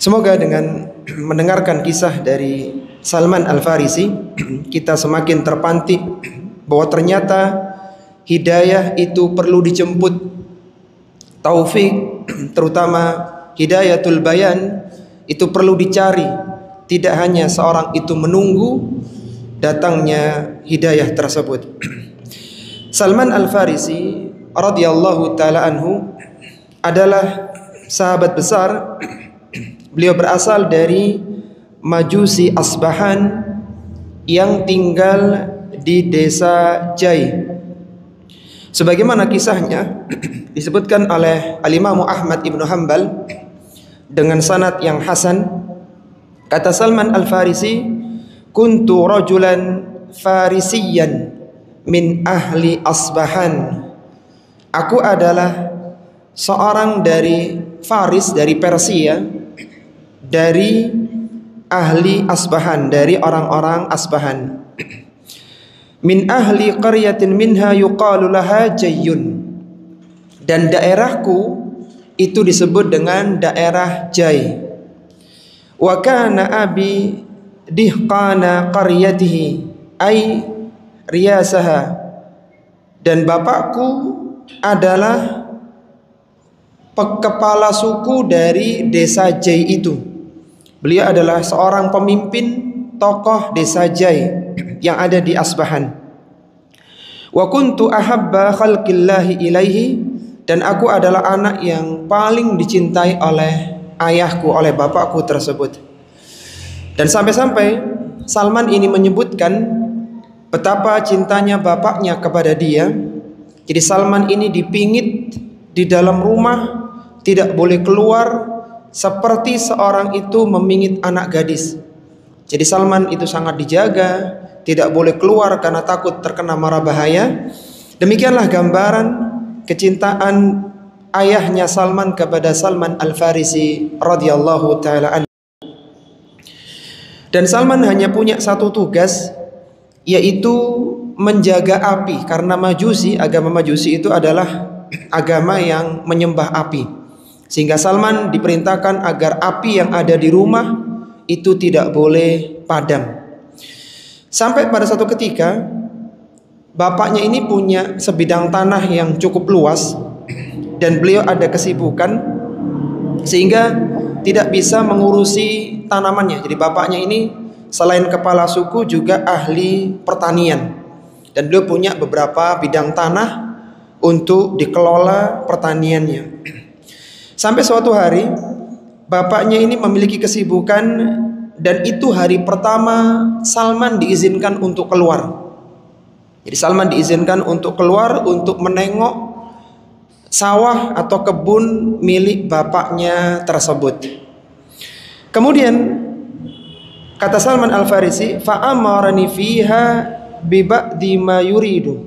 Semoga dengan mendengarkan kisah dari Salman Al-Farisi kita semakin terpantik bahwa ternyata hidayah itu perlu dijemput. Taufik, terutama hidayatul bayan, itu perlu dicari. Tidak hanya seorang itu menunggu datangnya hidayah tersebut. Salman Al-Farisi radhiyallahu taala anhu adalah sahabat besar. Beliau berasal dari Majusi Asbahan yang tinggal di desa Jai. Sebagaimana kisahnya disebutkan oleh Al-Imam Ahmad Ibn Hanbal dengan sanad yang hasan. Kata Salman Al-Farisi, kuntu rajulan farisiyan min ahli Asbahan. Aku adalah seorang dari Faris, dari Persia, dari ahli Asbahan, dari orang-orang Asbahan. Min ahli qaryatin minha yuqalu laha Jayyun. Dan daerahku itu disebut dengan daerah Jai. Wa kana abi dihqana qaryatihi ay riyasaha. Dan bapakku adalah kepala suku dari desa Jai itu. Beliau adalah seorang pemimpin tokoh desa Jai yang ada di Asbahan. Wa kuntu ahabba khalqillahi ilaihi. Dan aku adalah anak yang paling dicintai oleh ayahku, oleh bapakku tersebut. Dan sampai-sampai Salman ini menyebutkan betapa cintanya bapaknya kepada dia. Jadi Salman ini dipingit di dalam rumah, tidak boleh keluar, seperti seorang itu memingit anak gadis. Jadi Salman itu sangat dijaga, tidak boleh keluar karena takut terkena mara bahaya. Demikianlah gambaran kecintaan ayahnya Salman kepada Salman Al-Farisi radhiyallahu taala anhu. Dan Salman hanya punya satu tugas, yaitu menjaga api, karena Majusi, agama Majusi itu adalah agama yang menyembah api. Sehingga Salman diperintahkan agar api yang ada di rumah itu tidak boleh padam. Sampai pada satu ketika bapaknya ini punya sebidang tanah yang cukup luas dan beliau ada kesibukan sehingga tidak bisa mengurusi tanamannya. Jadi bapaknya ini selain kepala suku juga ahli pertanian dan beliau punya beberapa bidang tanah untuk dikelola pertaniannya. Sampai suatu hari bapaknya ini memiliki kesibukan dan itu hari pertama Salman diizinkan untuk keluar. Jadi Salman diizinkan untuk keluar untuk menengok sawah atau kebun milik bapaknya tersebut. Kemudian kata Salman Al-Farisi, fa'amarani fiha bi ba'di ma yuridu.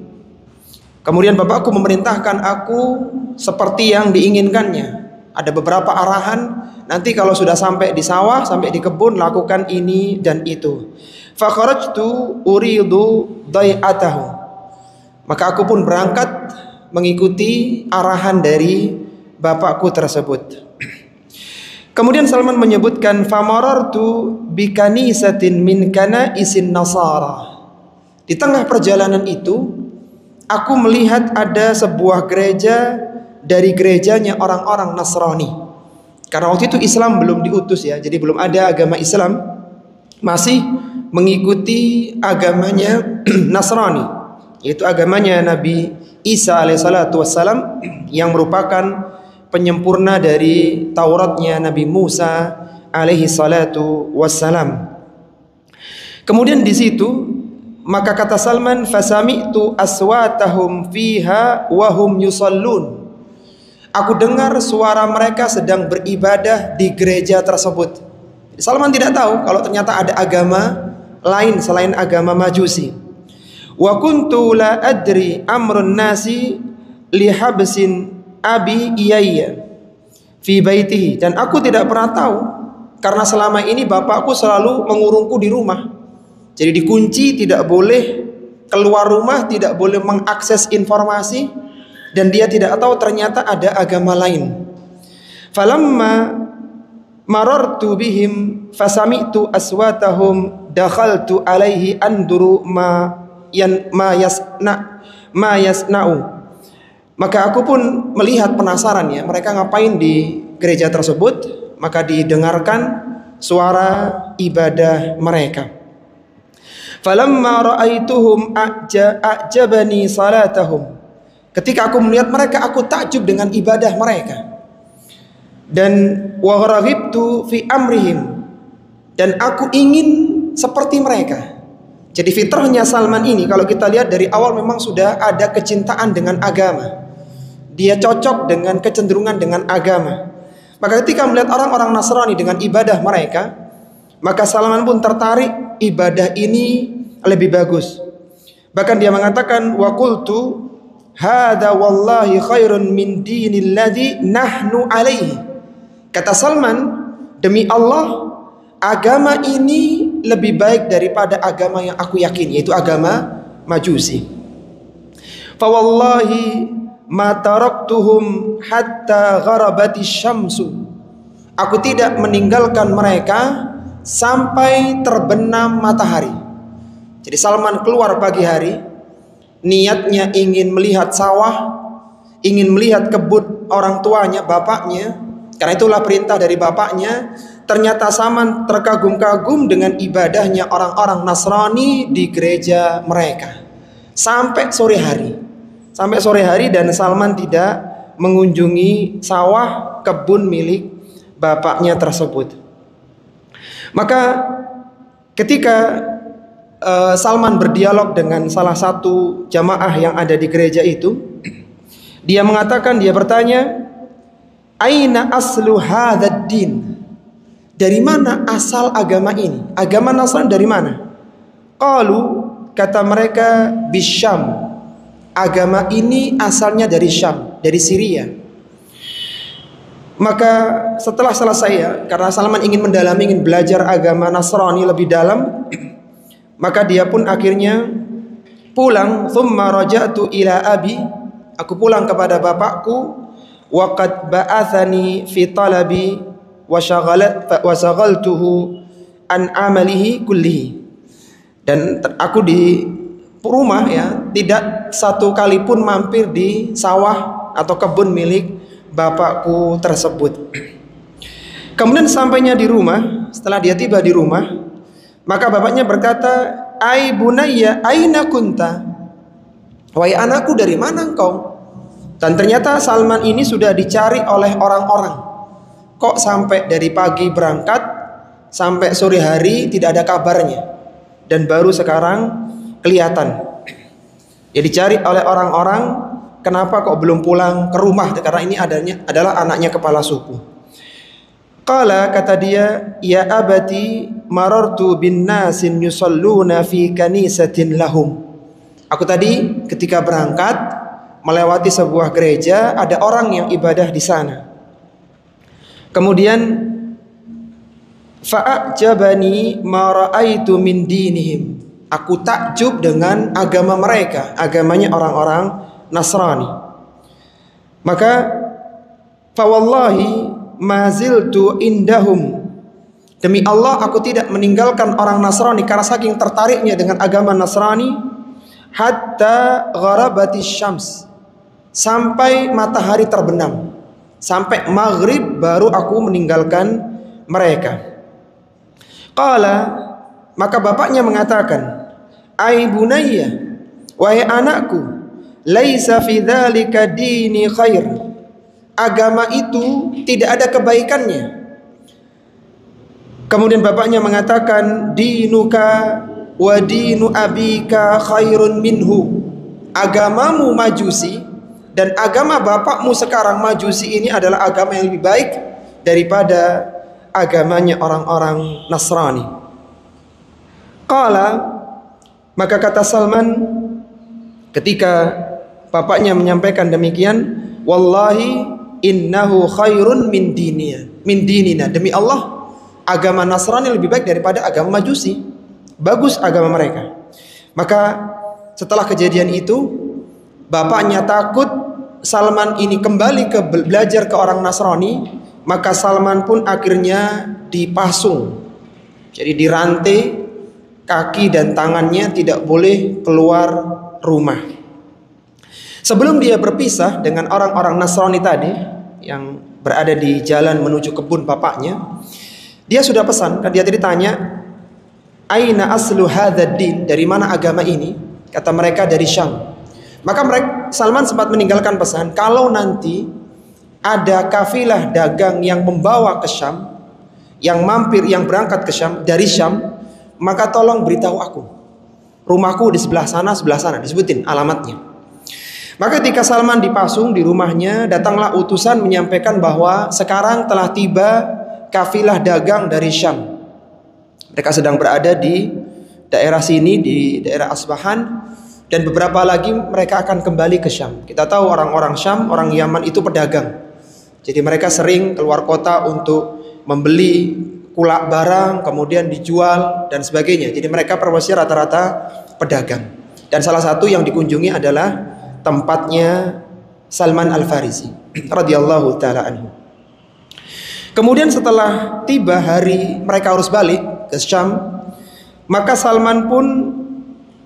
Kemudian bapakku memerintahkan aku seperti yang diinginkannya. Ada beberapa arahan, nanti kalau sudah sampai di sawah, sampai di kebun, lakukan ini dan itu. Fa kharajtu uridu dai'atahu. Maka aku pun berangkat mengikuti arahan dari bapakku tersebut. Kemudian Salman menyebutkan famarartu bikanisatin min kanaisin nasara. Di tengah perjalanan itu aku melihat ada sebuah gereja dari gerejanya orang-orang Nasrani. Karena waktu itu Islam belum diutus ya, jadi belum ada agama Islam, masih mengikuti agamanya Nasrani, yaitu agamanya Nabi Isa alaihissalatu wassalam yang merupakan penyempurna dari Tauratnya Nabi Musa alaihissalatu wassalam. Kemudian di situ maka kata Salman, fasami'tu aswatahum fiha wa hum yusallun. Aku dengar suara mereka sedang beribadah di gereja tersebut. Salman tidak tahu kalau ternyata ada agama lain selain agama Majusi. Wa kuntu la adri amrun nasi lihabsin abi iyayya fi baitihi. Dan aku tidak pernah tahu karena selama ini bapakku selalu mengurungku di rumah. Jadi dikunci, tidak boleh keluar rumah, tidak boleh mengakses informasi. Dan dia tidak tahu ternyata ada agama lain. Falamma marartu bihim fasami'tu aswatahum dakhaltu alaihi anduru ma yasna'u. Maka aku pun melihat, penasaran ya, mereka ngapain di gereja tersebut. Maka didengarkan suara ibadah mereka. Falamma ra'aituhum a'jabani salatahum. Ketika aku melihat mereka, aku takjub dengan ibadah mereka. Dan wa raghibtu fi amrihim, dan aku ingin seperti mereka. Jadi fitrahnya Salman ini, kalau kita lihat dari awal memang sudah ada kecintaan dengan agama. Dia cocok dengan kecenderungan dengan agama. Maka ketika melihat orang-orang Nasrani dengan ibadah mereka, maka Salman pun tertarik, ibadah ini lebih bagus. Bahkan dia mengatakan, wa qultu hadza wallahi khairun min dinil ladzi nahnu alaihi. Kata Salman, demi Allah, agama ini lebih baik daripada agama yang aku yakini, yaitu agama Majusi. Fa wallahi ma taraktuhum hatta gharabati syamsu. Aku tidak meninggalkan mereka sampai terbenam matahari. Jadi Salman keluar pagi hari, niatnya ingin melihat sawah, ingin melihat kebun orang tuanya, bapaknya. Karena itulah perintah dari bapaknya. Ternyata Salman terkagum-kagum dengan ibadahnya orang-orang Nasrani di gereja mereka. Sampai sore hari. Sampai sore hari dan Salman tidak mengunjungi sawah, kebun milik bapaknya tersebut. Maka ketika Salman berdialog dengan salah satu jamaah yang ada di gereja itu, dia mengatakan, dia bertanya, aina aslu hadzal din? Dari mana asal agama ini? Agama Nasrani dari mana? Qalu, kata mereka, bisyam. Agama ini asalnya dari Syam, dari Syria. Maka setelah selesai ya, karena Salman ingin mendalami, ingin belajar agama Nasrani lebih dalam, maka dia pun akhirnya pulang. Thumma raja'tu ila abi. Aku pulang kepada bapakku. Wa qad ba'athani fi talabi wa shaghaltuhu an amalihi kullihi. Dan aku di rumah ya, tidak satu kali pun mampir di sawah atau kebun milik bapakku tersebut. Kemudian sampainya di rumah, setelah dia tiba di rumah, maka bapaknya berkata, ai bunayya aina kunta? Wahai anakku, dari mana engkau? Dan ternyata Salman ini sudah dicari oleh orang-orang. Kok sampai dari pagi berangkat sampai sore hari tidak ada kabarnya, dan baru sekarang kelihatan. Ya, dicari oleh orang-orang, kenapa kok belum pulang ke rumah? Karena ini adalah anaknya kepala suku. Qala, kata dia, ya abati marartu bin nasin yusalluna fi kanisatin lahum. Aku tadi ketika berangkat melewati sebuah gereja, ada orang yang ibadah di sana. Kemudian fa'ajabani ma ra'aitu min dinihim. Aku takjub dengan agama mereka, agamanya orang-orang Nasrani. Maka fa wallahi ma ziltu indahum. Demi Allah, aku tidak meninggalkan orang Nasrani karena saking tertariknya dengan agama Nasrani, hatta gharabati syams, sampai matahari terbenam, sampai maghrib baru aku meninggalkan mereka. Qala, maka bapaknya mengatakan, ai bunayya, wahai anakku, laisa fi dzalika dini khair. Agama itu tidak ada kebaikannya. Kemudian bapaknya mengatakan, dinuka wa dinu abika khairun minhu. Agamamu Majusi dan agama bapakmu sekarang Majusi ini adalah agama yang lebih baik daripada agamanya orang-orang Nasrani. Qala, maka kata Salman ketika bapaknya menyampaikan demikian, wallahi innahu khairun min dinina. Demi Allah, agama Nasrani lebih baik daripada agama Majusi. Bagus agama mereka. Maka setelah kejadian itu, bapaknya takut Salman ini kembali ke belajar ke orang Nasrani, maka Salman pun akhirnya dipasung. Jadi dirantai kaki dan tangannya, tidak boleh keluar rumah. Sebelum dia berpisah dengan orang-orang Nasrani tadi yang berada di jalan menuju kebun bapaknya, dia sudah pesan, kan dia tadi tanya, "Aina aslu hadzal din?" Dari mana agama ini? Kata mereka dari Syam. Maka Salman sempat meninggalkan pesan, kalau nanti ada kafilah dagang yang membawa ke Syam, yang mampir, yang berangkat ke Syam dari Syam, maka tolong beritahu aku. Rumahku di sebelah sana, disebutin alamatnya. Maka ketika Salman dipasung di rumahnya, datanglah utusan menyampaikan bahwa sekarang telah tiba kafilah dagang dari Syam. Mereka sedang berada di daerah sini, di daerah Asbahan, dan beberapa lagi mereka akan kembali ke Syam. Kita tahu orang-orang Syam, orang Yaman itu pedagang. Jadi mereka sering keluar kota untuk membeli kulak barang, kemudian dijual dan sebagainya. Jadi mereka profesinya rata-rata pedagang. Dan salah satu yang dikunjungi adalah tempatnya Salman Al-Farisi radhiyallahu taala anhu. Kemudian setelah tiba hari mereka harus balik ke Syam, maka Salman pun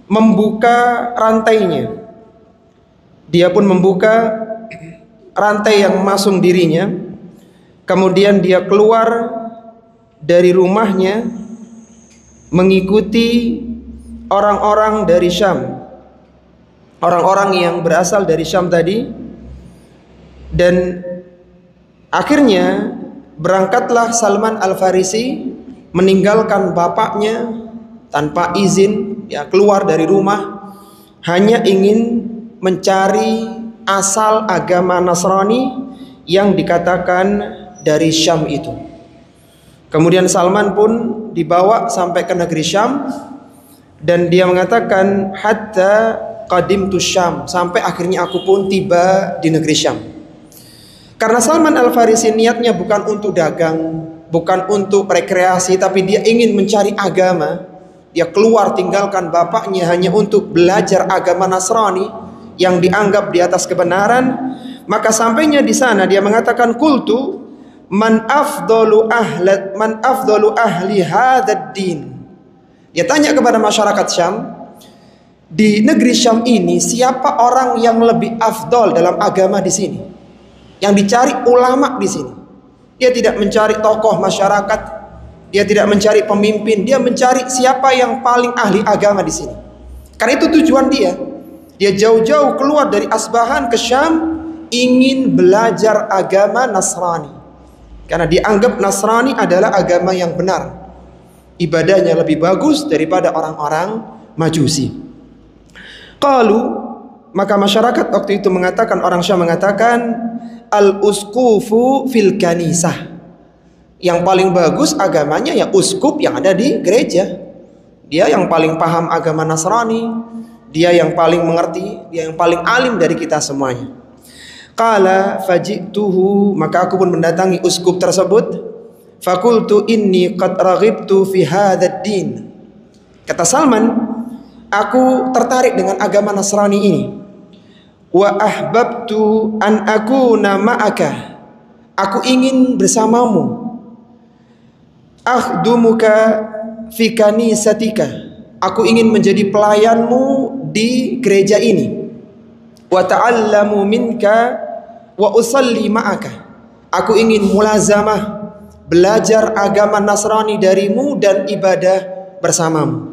membuka rantainya. Dia pun membuka rantai yang memasung dirinya. Kemudian dia keluar dari rumahnya mengikuti orang-orang dari Syam, orang-orang yang berasal dari Syam tadi. Dan akhirnya berangkatlah Salman Al-Farisi meninggalkan bapaknya tanpa izin, ya, keluar dari rumah hanya ingin mencari asal agama Nasrani yang dikatakan dari Syam itu. Kemudian Salman pun dibawa sampai ke negeri Syam, dan dia mengatakan hatta qadimtu Syam, sampai akhirnya aku pun tiba di negeri Syam. Karena Salman Al-Farisi niatnya bukan untuk dagang, bukan untuk rekreasi, tapi dia ingin mencari agama. Dia keluar tinggalkan bapaknya hanya untuk belajar agama Nasrani yang dianggap di atas kebenaran. Maka sampainya di sana dia mengatakan, qultu man afdalu ahli hadzal din. Dia tanya kepada masyarakat Syam, di negeri Syam ini siapa orang yang lebih afdol dalam agama di sini? Yang dicari ulama di sini. Dia tidak mencari tokoh masyarakat, dia tidak mencari pemimpin, dia mencari siapa yang paling ahli agama di sini. Karena itu tujuan dia. Dia jauh-jauh keluar dari Asbahan ke Syam ingin belajar agama Nasrani. Karena dianggap Nasrani adalah agama yang benar. Ibadahnya lebih bagus daripada orang-orang Majusi. Qalu, maka masyarakat waktu itu mengatakan, orang Syam mengatakan, al-uskufu fil kanisah. Yang paling bagus agamanya ya uskup yang ada di gereja. Dia yang paling paham agama Nasrani, dia yang paling mengerti, dia yang paling alim dari kita semuanya. Qala fajituhu, maka aku pun mendatangi uskup tersebut. Fakultu inni qad raghibtu fi hadzal din. Kata Salman, aku tertarik dengan agama Nasrani ini. Wa ahbabtu an akuna ma'aka. Aku ingin bersamamu. Akhdumuka fi kanisatika. Aku ingin menjadi pelayanmu di gereja ini. Wa ta'allamu minka wa usalli ma'aka. Aku ingin mulazamah, belajar agama Nasrani darimu dan ibadah bersamamu.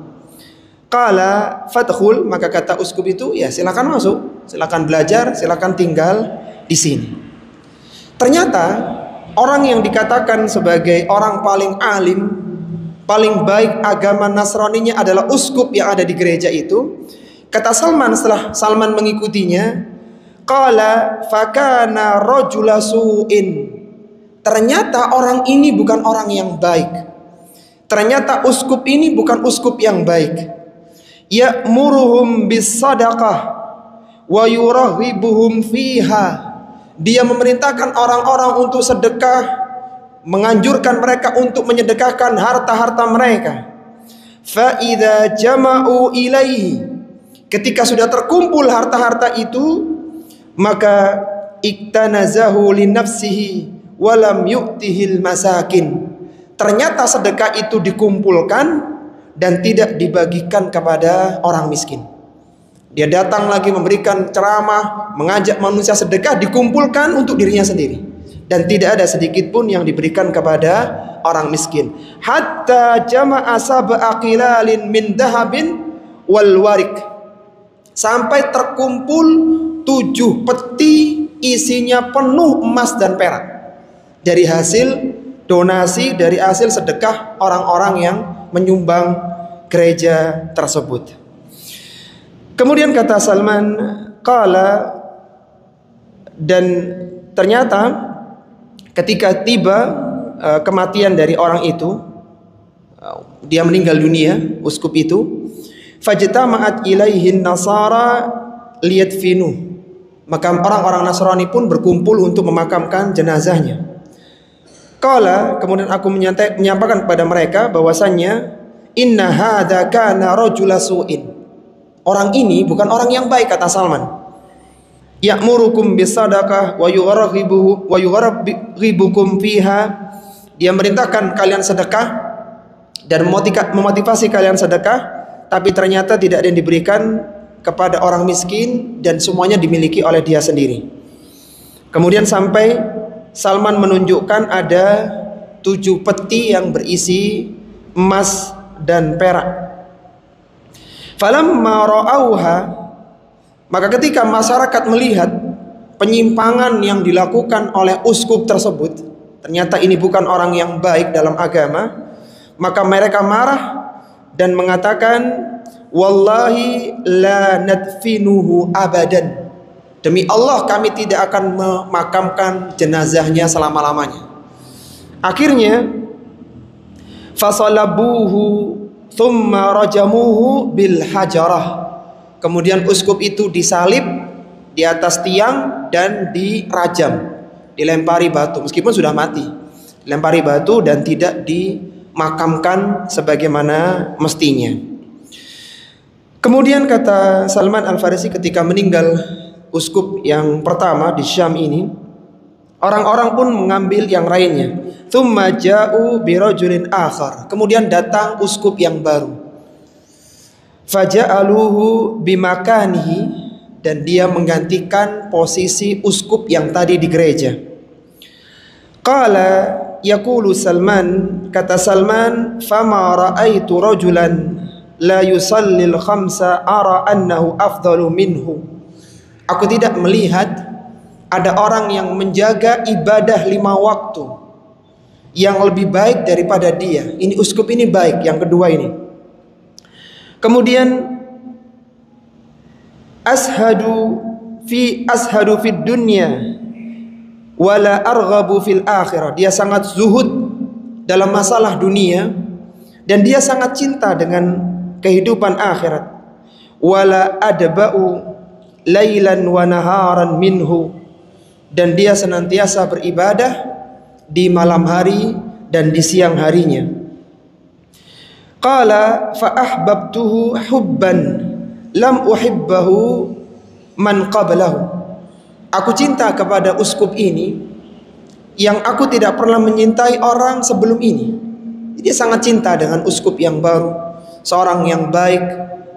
Qala fadkhul, maka kata uskup itu, ya silakan masuk, silakan belajar, silakan tinggal di sini. Ternyata orang yang dikatakan sebagai orang paling alim, paling baik agama Nasraninya adalah uskup yang ada di gereja itu. Kata Salman setelah Salman mengikutinya, qala fakana rajula su'in. Ternyata orang ini bukan orang yang baik. Ternyata uskup ini bukan uskup yang baik. Ya'muruhum bis sadaqah wa yurahibuhum fiha. Dia memerintahkan orang-orang untuk sedekah, menganjurkan mereka untuk menyedekahkan harta-harta mereka. Fa idza jama'u ilaihi, ketika sudah terkumpul harta-harta itu, maka iktanazahu li nafsihi walam yu'tihil masakin. Ternyata sedekah itu dikumpulkan dan tidak dibagikan kepada orang miskin. Dia datang lagi memberikan ceramah, mengajak manusia sedekah, dikumpulkan untuk dirinya sendiri, dan tidak ada sedikit pun yang diberikan kepada orang miskin. Hatta jama'a sab'a qilalin min dahabin wal warik. Sampai terkumpul 7 peti isinya penuh emas dan perak dari hasil donasi, dari hasil sedekah orang-orang yang menyumbang gereja tersebut. Kemudian kata Salman, qala, dan ternyata ketika tiba kematian dari orang itu, dia meninggal dunia, uskup itu, fajtama'at ilaihin nasara liyadfinu. Maka orang-orang Nasrani pun berkumpul untuk memakamkan jenazahnya. Qala, kemudian aku menyampaikan kepada mereka bahwasannya inna hadza kana rajula su'in. Orang ini bukan orang yang baik, kata Salman. Ya'murukum bisadaqah wa yugharribukum fiha. Dia merintahkan kalian sedekah dan memotivasi kalian sedekah, tapi ternyata tidak ada yang diberikan kepada orang miskin dan semuanya dimiliki oleh dia sendiri. Kemudian sampai Salman menunjukkan ada 7 peti yang berisi emas dan perak. Falamma ra'auha, maka ketika masyarakat melihat penyimpangan yang dilakukan oleh uskup tersebut, ternyata ini bukan orang yang baik dalam agama, maka mereka marah dan mengatakan, wallahi la nadfinuhu abadan. Demi Allah kami tidak akan memakamkan jenazahnya selama-lamanya. Akhirnya fasalabuhu thumma rajamuhu bil hajarah. Kemudian uskup itu disalib di atas tiang dan dirajam, dilempari batu meskipun sudah mati. Dilempari batu dan tidak dimakamkan sebagaimana mestinya. Kemudian kata Salman Al-Farisi, ketika meninggal uskup yang pertama di Syam ini, orang-orang pun mengambil yang lainnya. Tsumma ja'u bi rajulin akhar. Kemudian datang uskup yang baru. Faja'aluhu bimakanihi, dan dia menggantikan posisi uskup yang tadi di gereja. Qala yaqulu Salman, kata Salman, fama ra'aitu rajulan la yusallil khamsa ara annahu afdalu minhu. Aku tidak melihat ada orang yang menjaga ibadah 5 waktu yang lebih baik daripada dia. Ini uskup ini baik, yang kedua ini. Kemudian ashadu fid dunya wala arghabu fil akhirah. Dia sangat zuhud dalam masalah dunia dan dia sangat cinta dengan kehidupan akhirat. Wala adba'u lailan wa naharan minhu, dan dia senantiasa beribadah di malam hari dan di siang harinya. Qala fa ahbabtuhu hubban lam uhibbahu man qablahu. Aku cinta kepada uskup ini yang aku tidak pernah menyintai orang sebelum ini. Dia sangat cinta dengan uskup yang baru, seorang yang baik,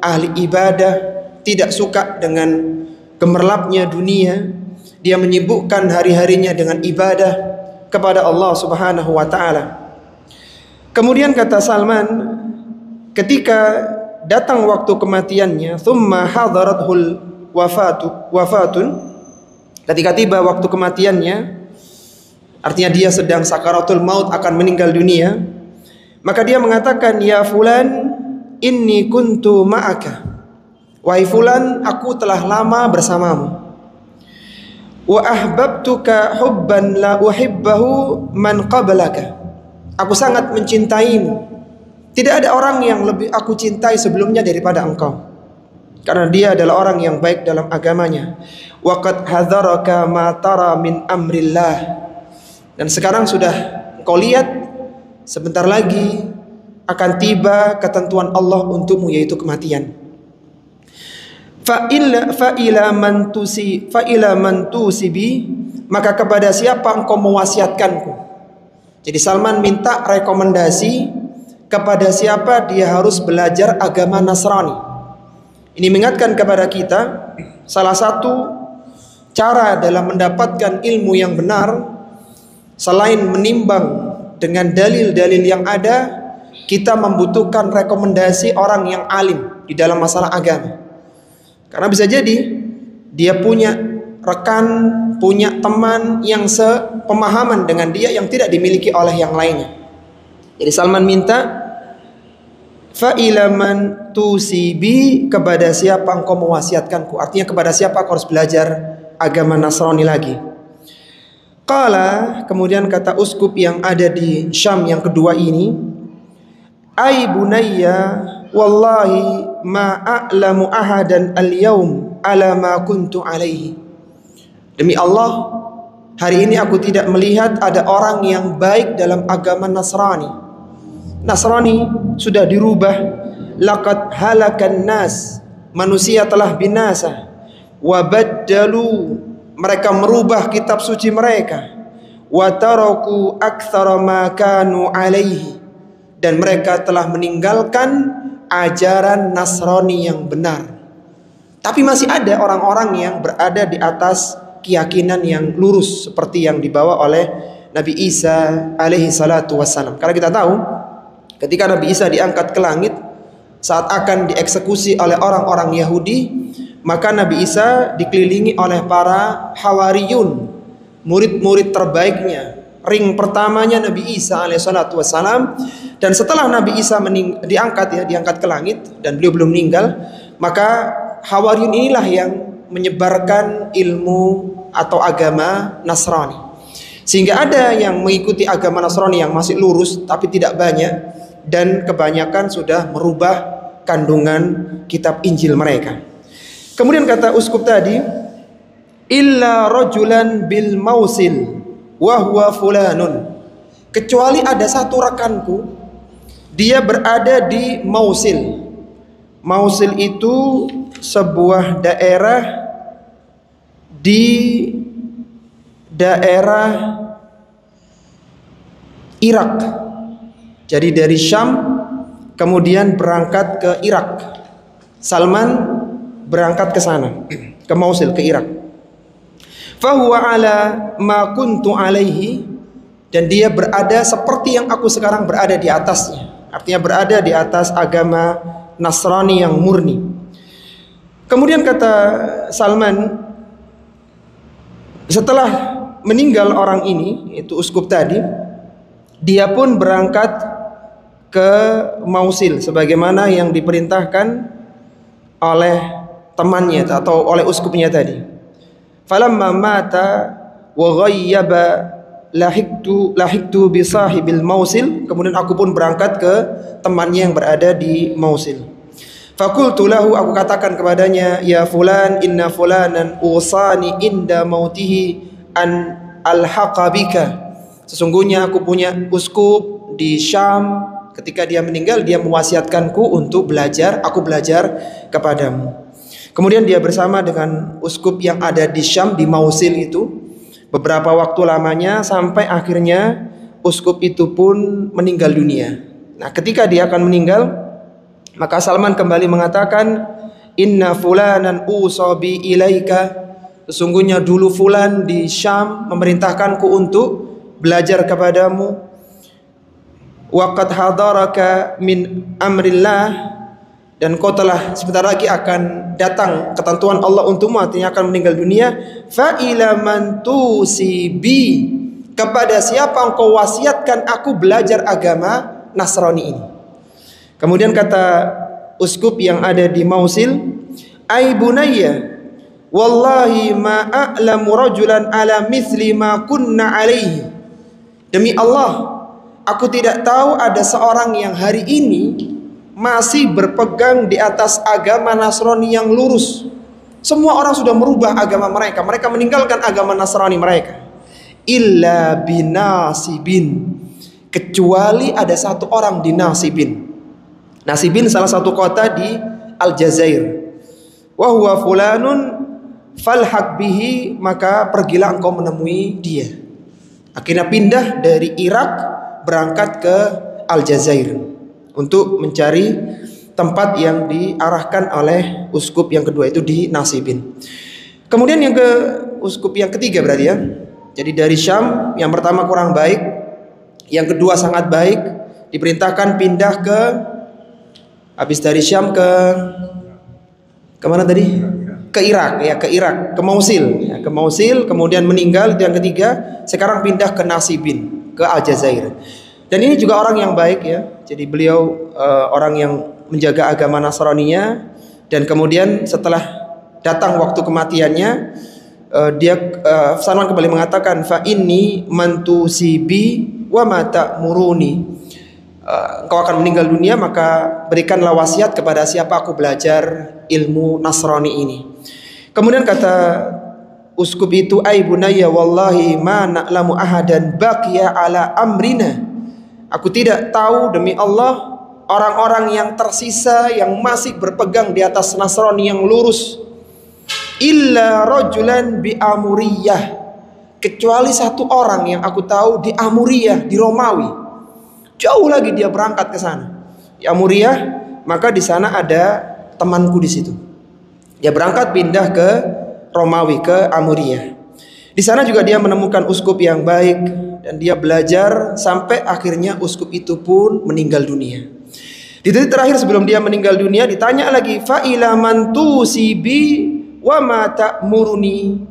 ahli ibadah, tidak suka dengan gemerlapnya dunia. Dia menyibukkan hari-harinya dengan ibadah kepada Allah Subhanahu wa taala. Kemudian kata Salman, ketika datang waktu kematiannya, thumma hadarathul wafatun, ketika tiba waktu kematiannya, artinya dia sedang sakaratul maut, akan meninggal dunia, maka dia mengatakan, ya fulan inni kuntu ma'aka. Wahai fulan, aku telah lama bersamamu. Wa ahbabtuka hubban la uhibbahu man qablaka. Aku sangat mencintaimu. Tidak ada orang yang lebih aku cintai sebelumnya daripada engkau, karena dia adalah orang yang baik dalam agamanya. Wa qad hadzaraka ma tara min amrillah. Dan sekarang sudah engkau lihat, sebentar lagi akan tiba ketentuan Allah untukmu, yaitu kematian. Fa ila man tusibi maka kepada siapa engkau mewasiatkanku? Jadi Salman minta rekomendasi kepada siapa dia harus belajar agama Nasrani. Ini mengingatkan kepada kita salah satu cara dalam mendapatkan ilmu yang benar, selain menimbang dengan dalil-dalil yang ada, kita membutuhkan rekomendasi orang yang alim di dalam masalah agama. Karena bisa jadi dia punya rekan, punya teman yang sepemahaman dengan dia yang tidak dimiliki oleh yang lainnya. Jadi Salman minta, fa ilaman tusibi, kepada siapa engkau mewasiatkanku? Artinya kepada siapa aku harus belajar agama Nasrani lagi? Qala, kemudian kata uskup yang ada di Syam yang kedua ini, ai bunayya wallahi ma a'lamu ahadan al-yaum ala ma kuntu alaihi. Demi Allah, hari ini aku tidak melihat ada orang yang baik dalam agama Nasrani. Nasrani sudah dirubah. Laqad halakan nas, manusia telah binasa. Wa baddalu, mereka merubah kitab suci mereka. Wa taraku aktsara ma kanu alaihi, dan mereka telah meninggalkan ajaran Nasrani yang benar. Tapi masih ada orang-orang yang berada di atas keyakinan yang lurus seperti yang dibawa oleh Nabi Isa alaihi salatu wassalam. Karena kita tahu ketika Nabi Isa diangkat ke langit, saat akan dieksekusi oleh orang-orang Yahudi, maka Nabi Isa dikelilingi oleh para hawariyun, murid-murid terbaiknya. Ring pertamanya Nabi Isa alaihi salatu wassalam. Dan setelah Nabi Isa diangkat ke langit dan beliau belum meninggal, maka hawariyun inilah yang menyebarkan ilmu atau agama Nasrani. Sehingga ada yang mengikuti agama Nasrani yang masih lurus tapi tidak banyak, dan kebanyakan sudah merubah kandungan kitab Injil mereka. Kemudian kata uskup tadi, illa rajulan bil Mausil wa huwa fulanun, kecuali ada satu rekanku, dia berada di Mausil. Mausil itu sebuah daerah di daerah Irak. Jadi dari Syam kemudian berangkat ke Irak. Salman berangkat ke sana, ke Mausil, ke Irak. Fahuwa ala ma kuntu alaihi, dan dia berada seperti yang aku sekarang berada di atasnya. Artinya berada di atas agama Nasrani yang murni. Kemudian kata Salman, setelah meninggal orang ini, itu uskup tadi, dia pun berangkat ke Mausil sebagaimana yang diperintahkan oleh temannya atau oleh uskupnya tadi. Falamma mata wa ghayyaba lahiktu bi sahibil Mausil, kemudian aku pun berangkat ke temannya yang berada di Mausil. Fakultu lahu, aku katakan kepadanya, ya fulan inna fulanan usani inda mautihi an alhaqa bika, sesungguhnya aku punya uskup di Syam, ketika dia meninggal dia mewasiatkanku untuk belajar, aku belajar kepadamu. Kemudian dia bersama dengan uskup yang ada di Syam, di Mausil itu, beberapa waktu lamanya, sampai akhirnya uskup itu pun meninggal dunia. Nah, ketika dia akan meninggal, maka Salman kembali mengatakan, inna fulanan usabi ilaika, sesungguhnya dulu fulan di Syam memerintahkanku untuk belajar kepadamu. Waqad hadaraka min amrillah, dan kau telah sebentar lagi akan datang ketentuan Allah untukmu, artinya akan meninggal dunia. Fa ila man tusibi, kepada siapa engkau wasiatkan aku belajar agama Nasrani ini? Kemudian kata uskup yang ada di Mausil, ai bunayya wallahi ma a'lamu rajulan ala mithli ma kunna alaihi, demi Allah, aku tidak tahu ada seorang yang hari ini masih berpegang di atas agama Nasrani yang lurus. Semua orang sudah merubah agama mereka. Mereka meninggalkan agama Nasrani mereka. Illa binasibin, kecuali ada satu orang di Nasibin. Nasibin salah satu kota di Aljazair. Wa huwa fulanun falhaq bihi, maka pergilah engkau menemui dia. Akhirnya pindah dari Irak berangkat ke Aljazair untuk mencari tempat yang diarahkan oleh uskup yang kedua, itu di Nasibin. Kemudian yang ke uskup yang ketiga berarti ya. Jadi dari Syam, yang pertama kurang baik, yang kedua sangat baik, diperintahkan pindah ke, habis dari Syam ke mana tadi? Ke Irak ya, ke Irak, ke Mosul ya, ke Mosul, kemudian meninggal itu yang ketiga. Sekarang pindah ke Nasibin, ke Aljazair. Dan ini juga orang yang baik ya. Jadi beliau orang yang menjaga agama Nasraninya, dan kemudian setelah datang waktu kematiannya, Salman kembali mengatakan, fa inni mantusibi wa ma ta'muruni, engkau akan meninggal dunia, maka berikanlah wasiat kepada siapa aku belajar ilmu Nasrani ini. Kemudian kata uskup itu, ai bunayya wallahi ma na'lamu ahadan baqiya ala amrina, aku tidak tahu demi Allah orang-orang yang tersisa yang masih berpegang di atas Nasrani yang lurus, illa rajulan bi Amuriyah, kecuali satu orang yang aku tahu di Amuriyah, di Romawi. Jauh lagi dia berangkat ke sana. Di Amuriyah, maka di sana ada temanku di situ. Dia berangkat pindah ke Romawi, ke Amuriyah. Di sana juga dia menemukan uskup yang baik dan dia belajar sampai akhirnya uskup itu pun meninggal dunia. Di titik terakhir sebelum dia meninggal dunia ditanya lagi, fa ila man tusibi wa ma ta'muruni,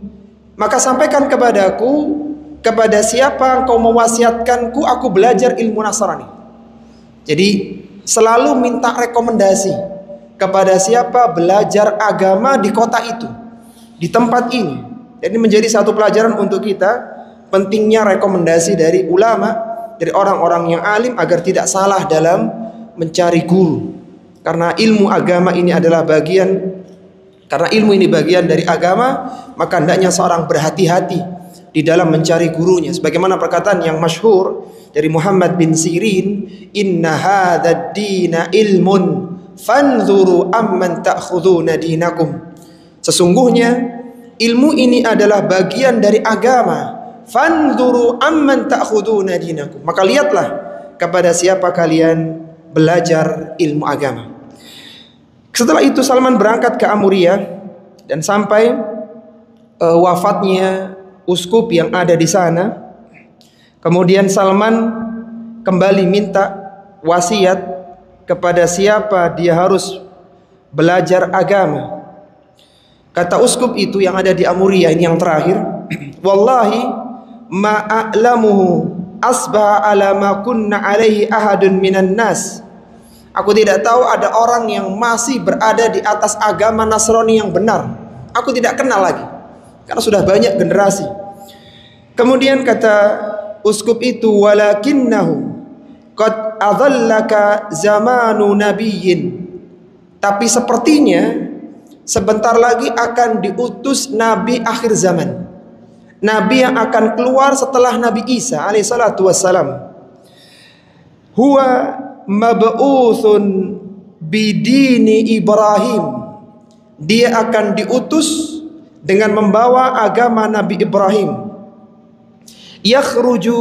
maka sampaikan kepadaku, kepada siapa engkau mewasiatkanku aku belajar ilmu Nasrani. Jadi selalu minta rekomendasi kepada siapa belajar agama di kota itu, di tempat ini. Jadi menjadi satu pelajaran untuk kita, pentingnya rekomendasi dari ulama, dari orang-orang yang alim agar tidak salah dalam mencari guru. Karena ilmu agama ini adalah bagian, karena ilmu ini bagian dari agama, maka hendaknya seorang berhati-hati di dalam mencari gurunya. Sebagaimana perkataan yang masyhur dari Muhammad bin Sirin, inna hadzal dina ilmun fanzuru amman ta'khuduna dinakum, sesungguhnya ilmu ini adalah bagian dari agama, fanzuru amman ta'khuduna dinakum, maka lihatlah kepada siapa kalian belajar ilmu agama. Setelah itu Salman berangkat ke Amuriyah dan sampai wafatnya uskup yang ada di sana. Kemudian Salman kembali minta wasiat kepada siapa dia harus belajar agama. Kata uskup itu yang ada di Amuriyah, ini yang terakhir, wallahi ma a'lamuhu asbaha ala ma kunna alaihi ahadun minan nas, aku tidak tahu ada orang yang masih berada di atas agama Nasrani yang benar. Aku tidak kenal lagi, karena sudah banyak generasi. Kemudian kata uskup itu, walakinnahu qad adallaka zamanu nabiyyin, tapi sepertinya sebentar lagi akan diutus nabi akhir zaman, nabi yang akan keluar setelah Nabi Isa alaihissalatu wassalam. Huwa mab'utsun bidini Ibrahim, dia akan diutus dengan membawa agama Nabi Ibrahim. Yakhruju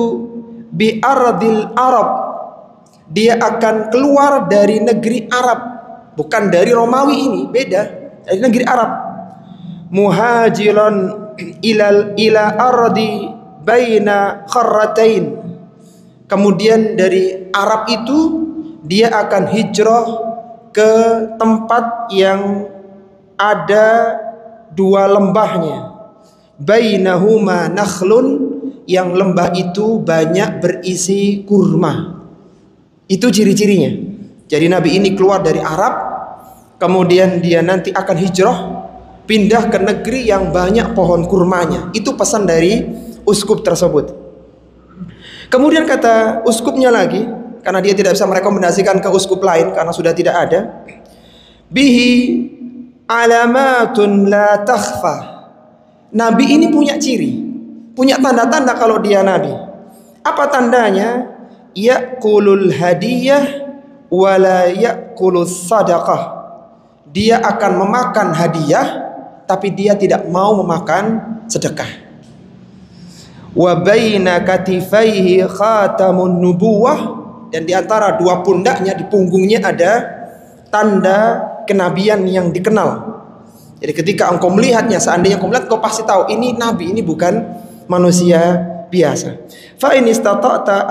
bi ardil Arab, dia akan keluar dari negeri Arab, bukan dari Romawi ini, beda, dari negeri Arab. Muhajiran ila ardi baina kharratain, kemudian dari Arab itu dia akan hijrah ke tempat yang ada dua lembahnya, bainahuma nakhlun, yang lembah itu banyak berisi kurma. Itu ciri-cirinya. Jadi Nabi ini keluar dari Arab, kemudian dia nanti akan hijrah pindah ke negeri yang banyak pohon kurmanya. Itu pesan dari uskup tersebut. Kemudian kata uskupnya lagi, karena dia tidak bisa merekomendasikan ke uskup lain karena sudah tidak ada, bihi alamatun la takhfa, Nabi ini punya ciri, punya tanda-tanda kalau dia Nabi. Apa tandanya? Ya'kulul hadiyah wala ya'kulus sadaqah, dia akan memakan hadiah tapi dia tidak mau memakan sedekah. Wa baina katifaihi khatamun nubuwah, dan di antara dua pundaknya, di punggungnya ada tanda kenabian yang dikenal. Jadi ketika engkau melihatnya, seandainya engkau melihat, kau pasti tahu ini nabi, ini bukan manusia biasa. Fa in istata'ta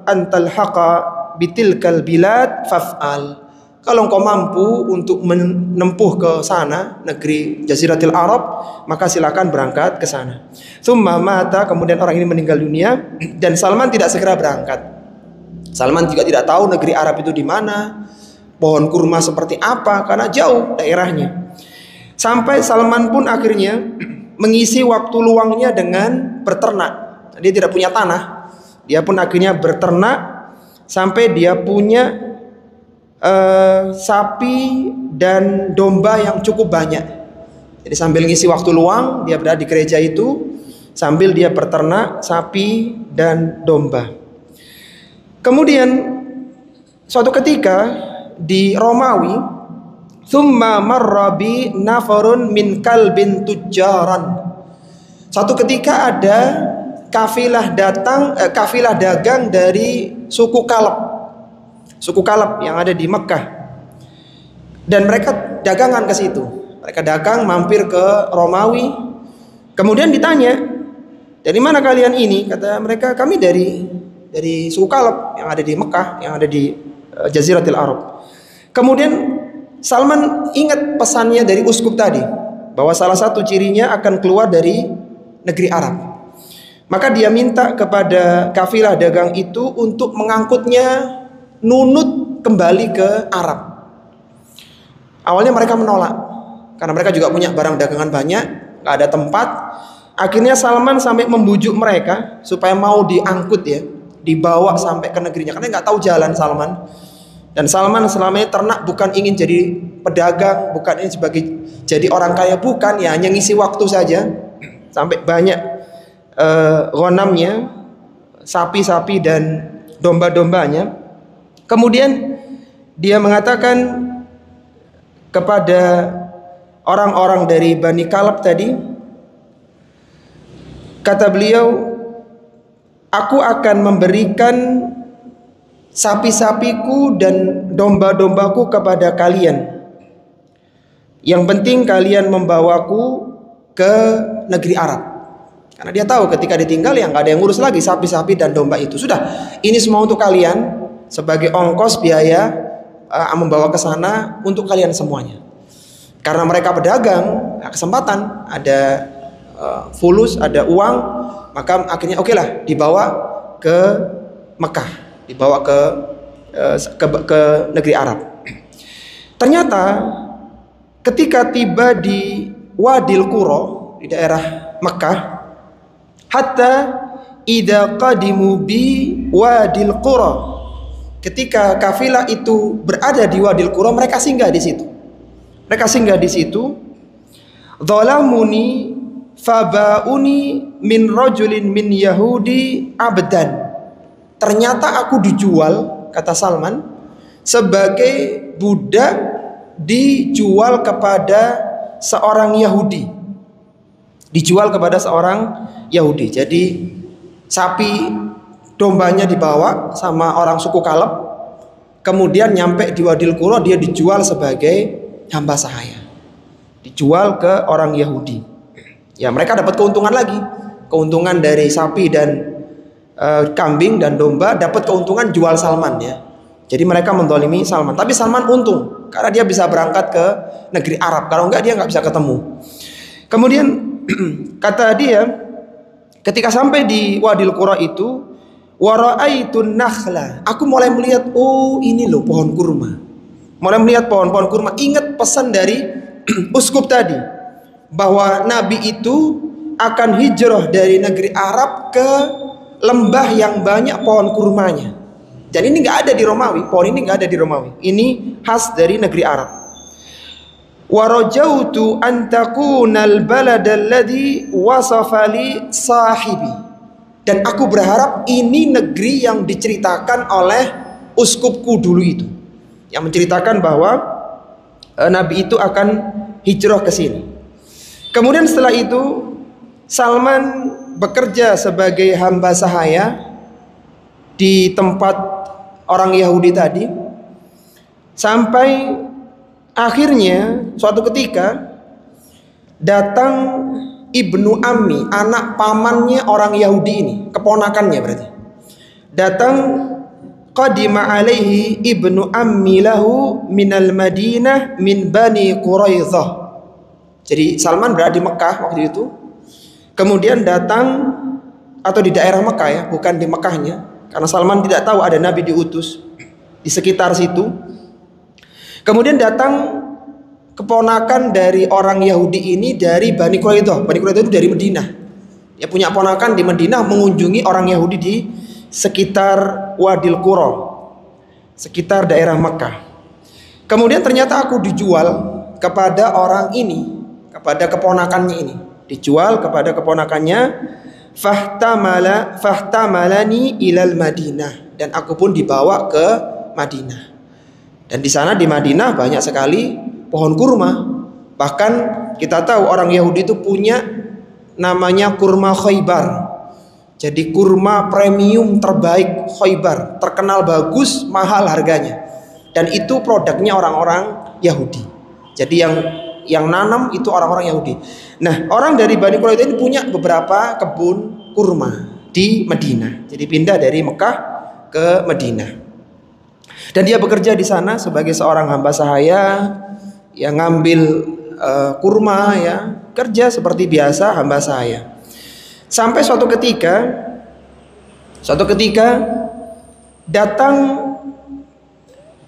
antal haqa bitilkal bilad faf'al. Kalau engkau mampu untuk menempuh ke sana, negeri Jaziratul Arab, maka silakan berangkat ke sana. Tsumma mata, kemudian orang ini meninggal dunia, dan Salman tidak segera berangkat. Salman juga tidak tahu negeri Arab itu di mana, pohon kurma seperti apa, karena jauh daerahnya. Sampai Salman pun akhirnya mengisi waktu luangnya dengan berternak. Dia tidak punya tanah, dia pun akhirnya berternak sampai dia punya sapi dan domba yang cukup banyak. Jadi sambil ngisi waktu luang, dia berada di gereja itu sambil dia berternak sapi dan domba. Kemudian suatu ketika di Romawi, thumma marra bi nafarun min kalbin tujjaran. Suatu ketika ada kafilah dagang dari suku Kalab yang ada di Mekah, dan mereka dagangan ke situ. Mereka dagang mampir ke Romawi. Kemudian ditanya, dari mana kalian ini? Kata mereka, kami dari suku Kalab yang ada di Mekah, yang ada di Jaziratul Arab. Kemudian Salman ingat pesannya dari uskup tadi, bahwa salah satu cirinya akan keluar dari negeri Arab. Maka dia minta kepada kafilah dagang itu untuk mengangkutnya nunut kembali ke Arab. Awalnya mereka menolak karena mereka juga punya barang dagangan banyak, nggak ada tempat. Akhirnya Salman sampai membujuk mereka supaya mau diangkut, ya, dibawa sampai ke negerinya, karena nggak tahu jalan Salman. Dan Salman selama ini ternak bukan ingin jadi pedagang, bukan ingin jadi orang kaya, bukan, ya hanya ngisi waktu saja. Sampai banyak ghanamnya, sapi-sapi dan domba-dombanya. Kemudian dia mengatakan kepada orang-orang dari Bani Kalab tadi, kata beliau, aku akan memberikan sapi-sapiku dan domba-dombaku kepada kalian. Yang penting kalian membawaku ke negeri Arab. Karena dia tahu ketika ditinggal yang nggak ada yang ngurus lagi sapi-sapi dan domba itu. Sudah, ini semua untuk kalian sebagai ongkos biaya membawa ke sana untuk kalian semuanya. Karena mereka pedagang, kesempatan, ada fulus, ada uang, maka akhirnya oke lah, dibawa ke Mekah, dibawa ke negeri Arab. Ternyata ketika tiba di Wadil Qura, di daerah Mekah, hatta idza qadimu bi Wadil Qura, ketika kafilah itu berada di Wadil Qura, mereka singgah di situ. Mereka singgah di situ. Dhalamuni fabauni min rajulin min Yahudi abdan. Ternyata aku dijual, kata Salman, sebagai budak, dijual kepada seorang Yahudi. Dijual kepada seorang Yahudi. Jadi sapi dombanya dibawa sama orang suku Kalab, kemudian nyampe di Wadil Qura, dia dijual sebagai hamba sahaya, dijual ke orang Yahudi. Ya, mereka dapat keuntungan lagi, keuntungan dari sapi dan kambing dan domba, dapat keuntungan jual Salman, ya. Jadi mereka mendolimi Salman, tapi Salman untung karena dia bisa berangkat ke negeri Arab. Kalau enggak dia nggak bisa ketemu. Kemudian kata dia, ketika sampai di Wadil Qura itu, wara'aitun nakhla, aku mulai melihat, oh ini loh pohon kurma. Mulai melihat pohon-pohon kurma. Ingat pesan dari uskup tadi, bahwa Nabi itu akan hijrah dari negeri Arab ke lembah yang banyak pohon kurmanya. Dan ini nggak ada di Romawi, pohon ini nggak ada di Romawi. Ini khas dari negeri Arab. Warajautu an takunal balad alladhi wasafa li sahibi. Dan aku berharap ini negeri yang diceritakan oleh uskupku dulu itu, yang menceritakan bahwa Nabi itu akan hijrah ke sini. Kemudian setelah itu Salman bekerja sebagai hamba sahaya di tempat orang Yahudi tadi, sampai akhirnya suatu ketika datang ibnu ammi, anak pamannya orang Yahudi ini, keponakannya berarti. Datang, qadima alaihi ibnu ammi lahu minal Madinah min Bani Quraidzah. Jadi Salman berada di Mekah waktu itu. Kemudian datang, atau di daerah Mekah ya, bukan di Mekahnya, karena Salman tidak tahu ada Nabi diutus di sekitar situ. Kemudian datang keponakan dari orang Yahudi ini dari Bani Quraidzah. Bani Quraidzah itu dari Madinah. Dia punya ponakan di Madinah mengunjungi orang Yahudi di sekitar Wadil Qura, sekitar daerah Mekah. Kemudian ternyata aku dijual kepada orang ini, kepada keponakannya ini, dijual kepada keponakannya. Fahtamalani ilal Madinah, dan aku pun dibawa ke Madinah. Dan di sana di Madinah banyak sekali pohon kurma. Bahkan kita tahu orang Yahudi itu punya namanya kurma Khaybar. Jadi kurma premium terbaik Khaybar, terkenal bagus, mahal harganya. Dan itu produknya orang-orang Yahudi. Jadi yang nanam itu orang-orang Yahudi. Nah, orang dari Bani Quraidzah ini punya beberapa kebun kurma di Madinah. Jadi pindah dari Mekah ke Madinah. Dan dia bekerja di sana sebagai seorang hamba sahaya yang ngambil kurma ya, kerja seperti biasa hamba sahaya. Sampai suatu ketika datang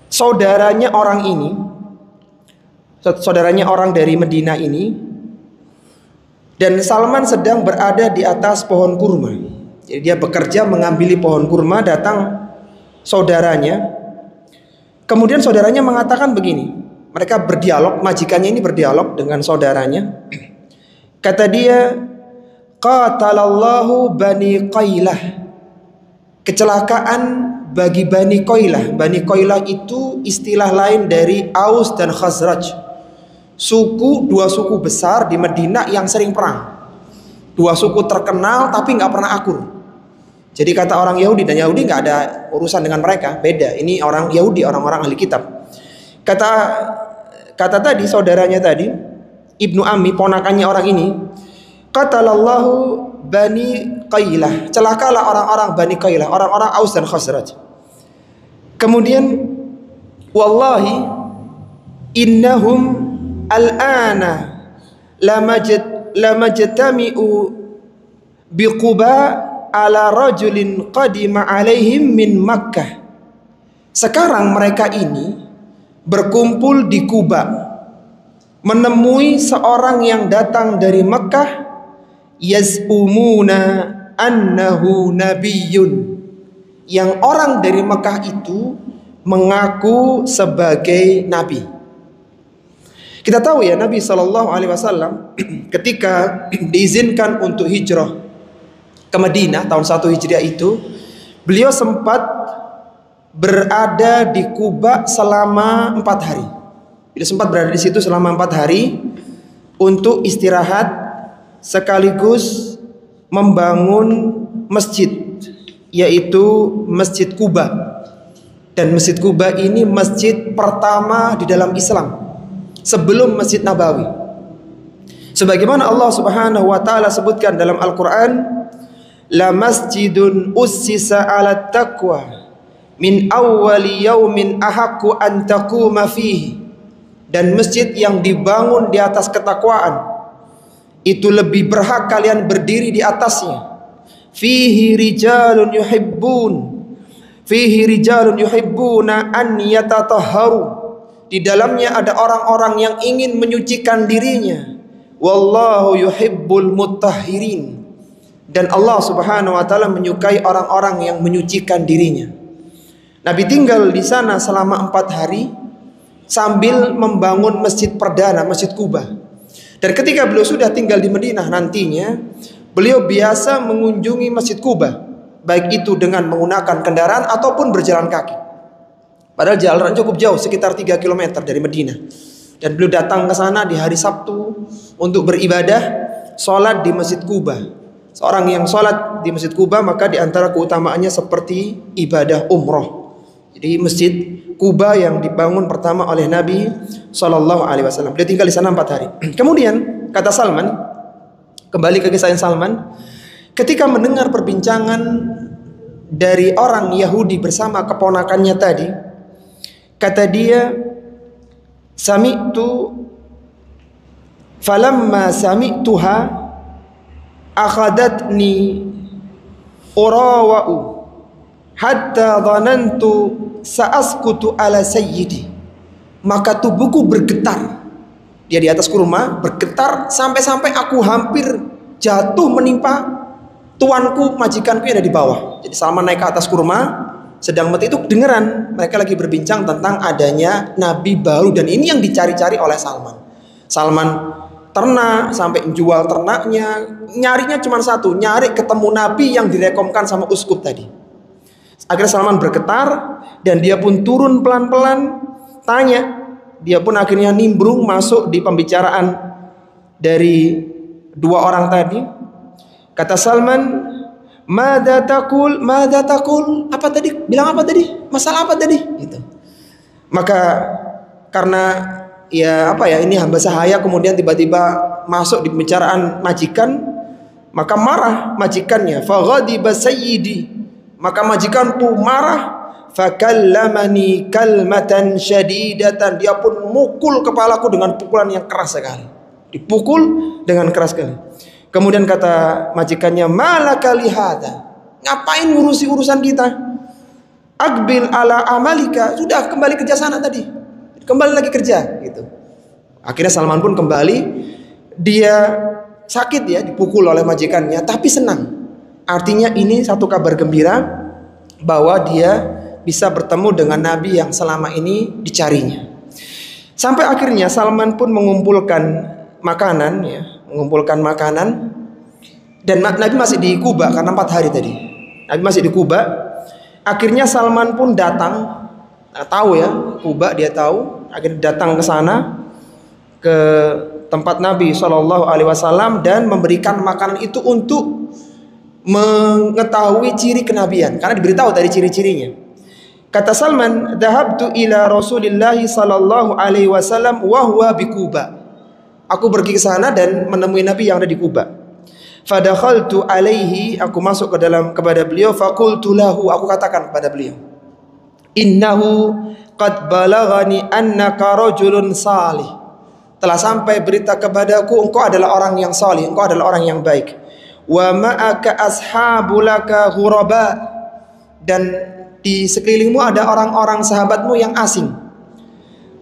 saudaranya orang ini, saudaranya orang dari Madinah ini, dan Salman sedang berada di atas pohon kurma. Jadi dia bekerja mengambil pohon kurma, datang saudaranya. Kemudian saudaranya mengatakan begini, mereka berdialog, majikannya ini berdialog dengan saudaranya. Kata dia, qatalallahu Bani Qailah. Kecelakaan bagi Bani Qailah. Bani Qailah itu istilah lain dari Aus dan Khazraj. Dua suku besar di Madinah yang sering perang. Dua suku terkenal tapi nggak pernah akur. Jadi kata orang Yahudi, dan Yahudi nggak ada urusan dengan mereka, beda. Ini orang Yahudi, orang-orang ahli kitab. Kata tadi saudaranya tadi, ibnu ammi, ponakannya orang ini, qatalallahu Bani Qailah. Celakalah orang-orang Bani Qailah, orang-orang Aus dan Khazraj. Kemudian, wallahi innahum al-ana lamajtami'u biquba ala rajulin qadima alaihim min Makkah. Sekarang mereka ini berkumpul di Kuba, menemui seorang yang datang dari Mekah, yaz'umuna annahu nabiyyun, yang orang dari Mekah itu mengaku sebagai nabi. Kita tahu ya, Nabi SAW ketika diizinkan untuk hijrah ke Madinah tahun 1 Hijriah itu, beliau sempat berada di Kuba selama 4 hari. Beliau sempat berada di situ selama 4 hari untuk istirahat sekaligus membangun masjid, yaitu Masjid Kuba. Dan Masjid Kuba ini masjid pertama di dalam Islam sebelum Masjid Nabawi. Sebagaimana Allah Subhanahu wa taala sebutkan dalam Al-Qur'an, la masjidun ussisa 'ala taqwa min awwali yaumin ahaqqu an taquma fihi. Dan masjid yang dibangun di atas ketakwaan itu lebih berhak kalian berdiri di atasnya. Fihi rijalun yuhibbuna an yatatahharu. Di dalamnya ada orang-orang yang ingin menyucikan dirinya. Wallahu yuhibbul mutahhirin. Dan Allah Subhanahu wa taala menyukai orang-orang yang menyucikan dirinya. Nabi tinggal di sana selama 4 hari sambil membangun masjid perdana, Masjid Kuba. Dan ketika beliau sudah tinggal di Madinah nantinya, beliau biasa mengunjungi Masjid Kuba, baik itu dengan menggunakan kendaraan ataupun berjalan kaki. Padahal jalan cukup jauh, sekitar 3 km dari Madinah. Dan beliau datang ke sana di hari Sabtu untuk beribadah, sholat di Masjid Quba. Seorang yang sholat di Masjid Quba maka di antara keutamaannya seperti ibadah umroh. Jadi Masjid Quba yang dibangun pertama oleh Nabi SAW. Dia tinggal di sana 4 hari. Kemudian kata Salman, kembali ke kisah Salman, ketika mendengar perbincangan dari orang Yahudi bersama keponakannya tadi, kata dia, sami'tu falamma sami'tuha akhadatni urawa'u hatta dhanantu sa'askutu ala sayyidi. Maka tubuhku bergetar. Dia di atas kurma bergetar sampai-sampai aku hampir jatuh menimpa tuanku, majikanku yang ada di bawah. Jadi Salman naik ke atas kurma, sedang mati itu dengeran mereka lagi berbincang tentang adanya nabi baru, dan ini yang dicari-cari oleh Salman. Salman ternak sampai menjual ternaknya, nyarinya cuma satu, nyari ketemu nabi yang direkomkan sama uskup tadi. Akhirnya Salman bergetar dan dia pun turun pelan-pelan tanya. Dia pun akhirnya nimbrung masuk di pembicaraan dari 2 orang tadi. Kata Salman, "Madza taqul? Madza taqul?" Apa tadi? Bilang apa tadi? Masalah apa tadi? Gitu. Maka karena ini hamba sahaya kemudian tiba-tiba masuk di pembicaraan majikan, maka marah majikannya. Faghadiba sayyidi. Maka majikanku marah. Fakallamani kalmatan syadidatan. Dia pun mukul kepalaku dengan pukulan yang keras sekali. Dipukul dengan keras sekali. Kemudian kata majikannya, malaka lihada, ngapain ngurusi urusan kita? Aqbil ala amalika, sudah kembali kerja sana tadi, kembali lagi kerja gitu. Akhirnya Salman pun kembali. Dia sakit ya, dipukul oleh majikannya, tapi senang. Artinya ini satu kabar gembira bahwa dia bisa bertemu dengan Nabi yang selama ini dicarinya. Sampai akhirnya Salman pun mengumpulkan makanan ya, dan Nabi masih di Quba karena 4 hari tadi. Nabi masih di Quba. Akhirnya Salman pun datang, tahu ya Quba, dia tahu. Akhirnya datang ke sana, ke tempat Nabi SAW, dan memberikan makanan itu untuk mengetahui ciri kenabian, karena diberitahu dari ciri-cirinya. Kata Salman, "Dhahabtu ila Rasulillah sallallahu alaihi wasallam wa huwa bi Quba." Aku pergi ke sana dan menemui Nabi yang ada di Quba. Fadakhaltu alaihi, aku masuk kepada beliau. Faqultu lahu, aku katakan kepada beliau, innahu qad balaghani annaka rajulun salih. Telah sampai berita kepadaku engkau adalah orang yang salih, engkau adalah orang yang baik. Wa ma'aka ashabulaka ghuraba, dan di sekelilingmu ada orang-orang sahabatmu yang asing.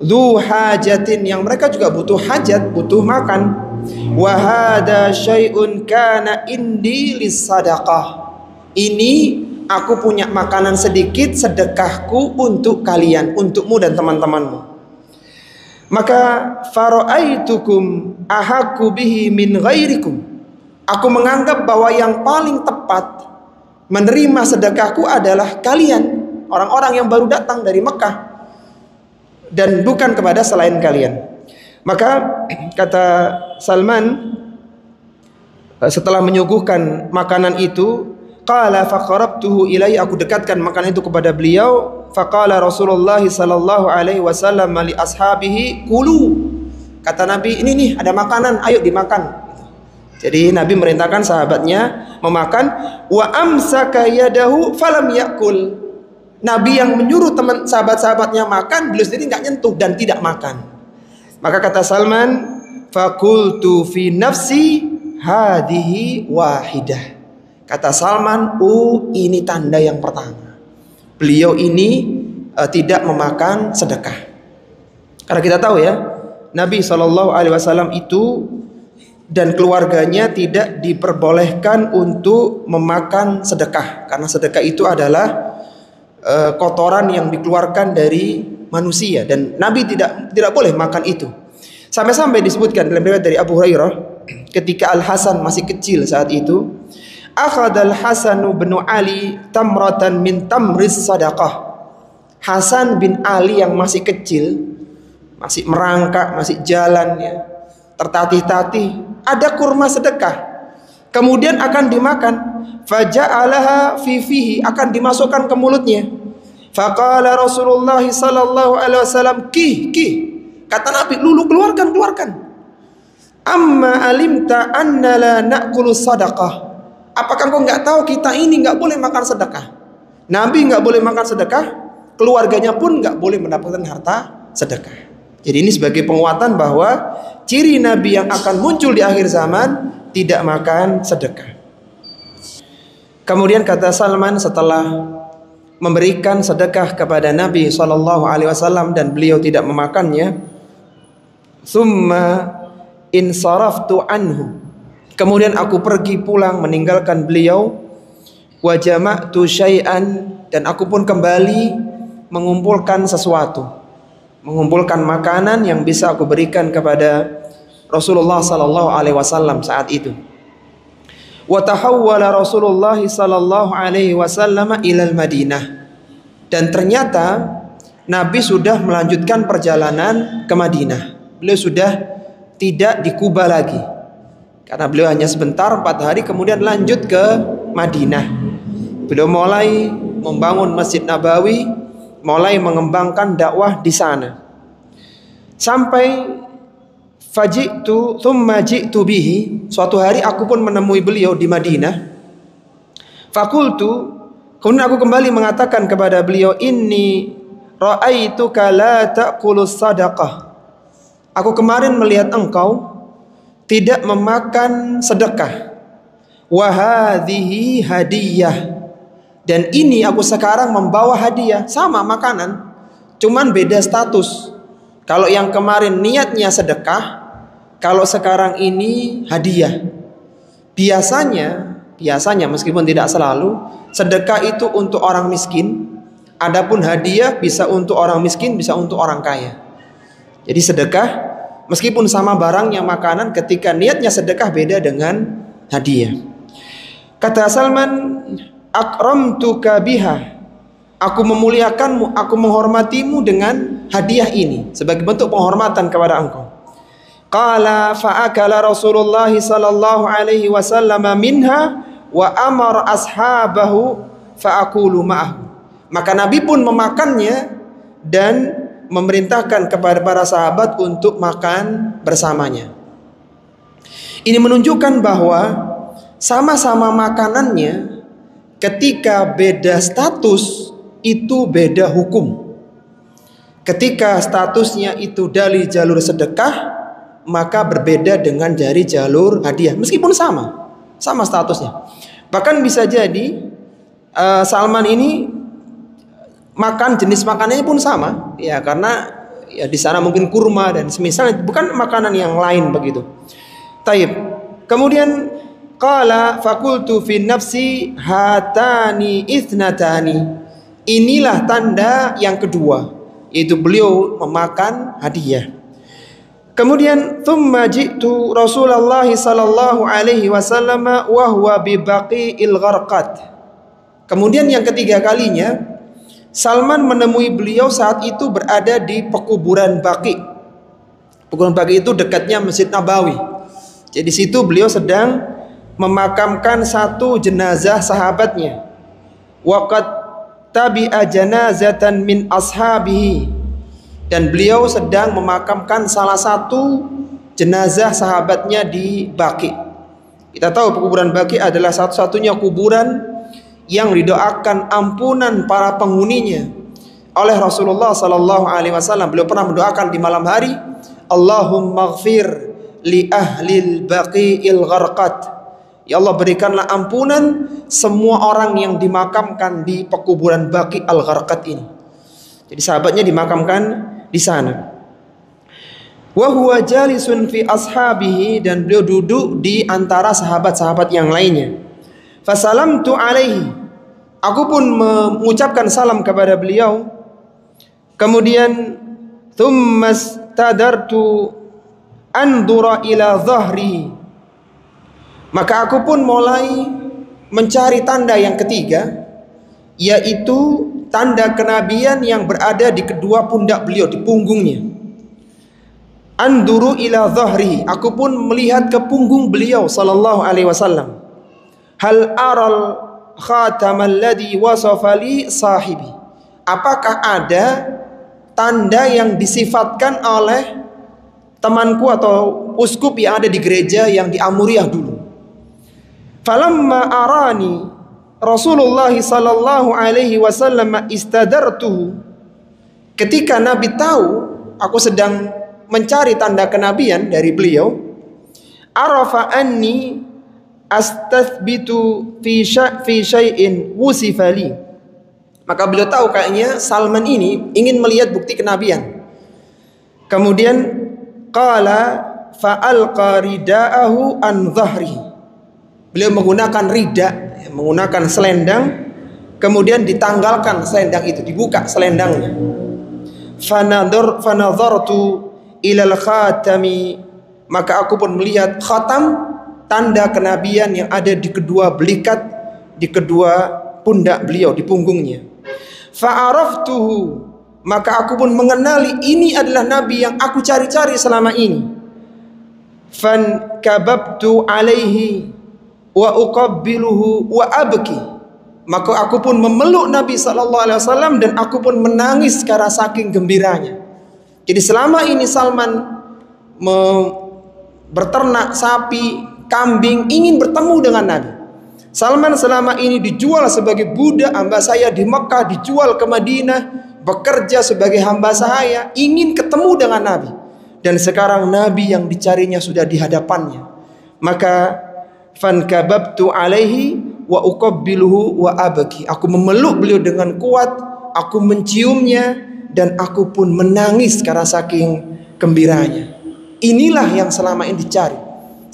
Dzu hajatin, yang mereka juga butuh hajat, butuh makan. Wa hada syai'un kana indi lis-sadaqah. Ini aku punya makanan sedikit, sedekahku untuk kalian, untukmu dan teman-temanmu. Maka faraaitukum ahaqqu bihi min ghairikum. Aku menganggap bahwa yang paling tepat menerima sedekahku adalah kalian, orang-orang yang baru datang dari Mekah, dan bukan kepada selain kalian. Maka kata Salman, setelah menyuguhkan makanan itu, qala faqarabtuhu ilai, aku dekatkan makanan itu kepada beliau. Faqala Rasulullah sallallahu alaihi wasallam li ashabihi kulu. Kata Nabi, ini nih ada makanan, ayo dimakan. Jadi Nabi merintahkan sahabatnya memakan. Wa amsaka yadahu falam yakul. Nabi yang menyuruh teman sahabat-sahabatnya makan, beliau sendiri nggak nyentuh dan tidak makan. Maka kata Salman, fakultu fi nafsi hadihi wahidah. Kata Salman, ini tanda yang pertama. Beliau ini tidak memakan sedekah. Karena kita tahu ya, Nabi SAW itu dan keluarganya tidak diperbolehkan untuk memakan sedekah, karena sedekah itu adalah kotoran yang dikeluarkan dari manusia, dan Nabi tidak boleh makan itu. Sampai-sampai disebutkan dalam riwayat dari Abu Hurairah, ketika Al Hasan masih kecil saat itu, akhadal Hasanu bin Ali tamratan min tamris sadaqah. Hasan bin Ali yang masih kecil, masih merangkak, masih jalan ya, tertatih-tatih, ada kurma sedekah, kemudian akan dimakan. Faja'alaha fi fihi, akan dimasukkan ke mulutnya. Faqala Rasulullah sallallahu alaihi wasallam, kata Nabi, lulu keluarkan. Amma alimta anna la na'kulu sadaqah, apakah kau nggak tahu kita ini nggak boleh makan sedekah? Nabi nggak boleh makan sedekah, keluarganya pun nggak boleh mendapatkan harta sedekah. Jadi ini sebagai penguatan bahwa ciri Nabi yang akan muncul di akhir zaman tidak makan sedekah. Kemudian kata Salman setelah memberikan sedekah kepada Nabi SAW dan beliau tidak memakannya, summa insaraftu anhu, kemudian aku pergi pulang meninggalkan beliau, wa jama'tu syai'an, dan aku pun kembali mengumpulkan sesuatu, mengumpulkan makanan yang bisa aku berikan kepada Rasulullah sallallahu alaihi wasallam saat itu. Wa tahawwala Rasulullah sallallahu alaihi wasallam ilal Madinah, dan ternyata Nabi sudah melanjutkan perjalanan ke Madinah. Beliau sudah tidak di Kuba lagi, karena beliau hanya sebentar 4 hari kemudian lanjut ke Madinah. Beliau mulai membangun Masjid Nabawi, mulai mengembangkan dakwah di sana. Sampai thumma ji'tu bihi, suatu hari aku pun menemui beliau di Madinah. Fakultu, kemudian aku kembali mengatakan kepada beliau, inni ra'aituka la ta'kulus sadaqah, aku kemarin melihat engkau tidak memakan sedekah. Wa hadhihi hadiyah, dan ini aku sekarang membawa hadiah, sama makanan, cuman beda status. Kalau yang kemarin niatnya sedekah, kalau sekarang ini hadiah. Biasanya meskipun tidak selalu, sedekah itu untuk orang miskin, adapun hadiah bisa untuk orang miskin, bisa untuk orang kaya. Jadi sedekah meskipun sama barangnya makanan, ketika niatnya sedekah beda dengan hadiah. Kata Salman, akramtuka biha, aku memuliakanmu, aku menghormatimu dengan hadiah ini sebagai bentuk penghormatan kepada engkau. Qala fa'akala Rasulullah sallallahu alaihi wasallam minha wa amara ashabahu fa'akulu ma'ahu. Maka Nabi pun memakannya dan memerintahkan kepada para sahabat untuk makan bersamanya. Ini menunjukkan bahwa sama-sama makanannya, ketika beda status itu beda hukum. Ketika statusnya itu dari jalur sedekah, maka berbeda dengan dari jalur hadiah, meskipun sama statusnya. Bahkan bisa jadi Salman ini makan jenis makanannya pun sama, ya, karena ya di sana mungkin kurma dan semisal, bukan makanan yang lain begitu. Taib. Kemudian qala fakultu fi nafsi hatani ithnatani, inilah tanda yang kedua, yaitu beliau memakan hadiah. Kemudian thumma ji'tu Rasulullah sallallahu alaihi wasallam wa huwa bi baqi'il gharqat. Kemudian yang ketiga kalinya Salman menemui beliau saat itu berada di pekuburan Baqi. Pekuburan Baqi itu dekatnya Masjid Nabawi. Jadi situ beliau sedang memakamkan satu jenazah sahabatnya. Waqad tabi'a janazatan min ashabihi, dan beliau sedang memakamkan salah satu jenazah sahabatnya di Baqi. Kita tahu pekuburan Baqi adalah satu-satunya kuburan yang didoakan ampunan para penghuninya oleh Rasulullah sallallahu alaihi wasallam. Beliau pernah mendoakan di malam hari, Allahumma ighfir li ahlil baqi'il gharqat, ya Allah berikanlah ampunan semua orang yang dimakamkan di pekuburan Baqi al-Gharqat ini. Jadi sahabatnya dimakamkan di sana. Wa huwa jalisun fi ashabihi, dan beliau duduk di antara sahabat-sahabat yang lainnya. Fasalamtu alaihi, aku pun mengucapkan salam kepada beliau. Kemudian thummastadartu andura ila dhahri, maka aku pun mulai mencari tanda yang ketiga, yaitu tanda kenabian yang berada di kedua pundak beliau, di punggungnya. anduru ila dhahrihi, aku pun melihat ke punggung beliau sallallahu alaihi wasallam. Hal aral khatamal ladzi wasafa li sahibi, apakah ada tanda yang disifatkan oleh temanku atau uskup yang ada di gereja yang di Amuriyah dulu. Falamma arani Rasulullah sallallahu alaihi wasallam istadartuhu, ketika Nabi tahu aku sedang mencari tanda kenabian dari beliau, arafa anni astathbitu fi syai'in wusifali, maka beliau tahu kayaknya Salman ini ingin melihat bukti kenabian. Kemudian qala fa'alqa ridaahu an dhahri, beliau menggunakan rida, menggunakan selendang, kemudian ditanggalkan selendang itu, dibuka selendangnya. Fanadhartu ilal khatami, maka aku pun melihat khatam, tanda kenabian yang ada di kedua belikat, di kedua pundak beliau, di punggungnya. Fa'araftuhu, maka aku pun mengenali ini adalah Nabi yang aku cari-cari selama ini. Fankababtu alaihi wa uqabbiluhu wa abki, maka aku pun memeluk Nabi sallallahu alaihi wasallam dan aku pun menangis karena saking gembiranya. Jadi selama ini Salman berternak sapi, kambing, ingin bertemu dengan Nabi. Salman selama ini dijual sebagai budak hamba saya di Mekah, dijual ke Madinah, bekerja sebagai hamba saya, ingin ketemu dengan Nabi. Dan sekarang Nabi yang dicarinya sudah di hadapannya. Maka fankababtu alaihi wa uqabbiluhu wa abki, aku memeluk beliau dengan kuat, aku menciumnya dan aku pun menangis karena saking gembiranya. Inilah yang selama ini dicari.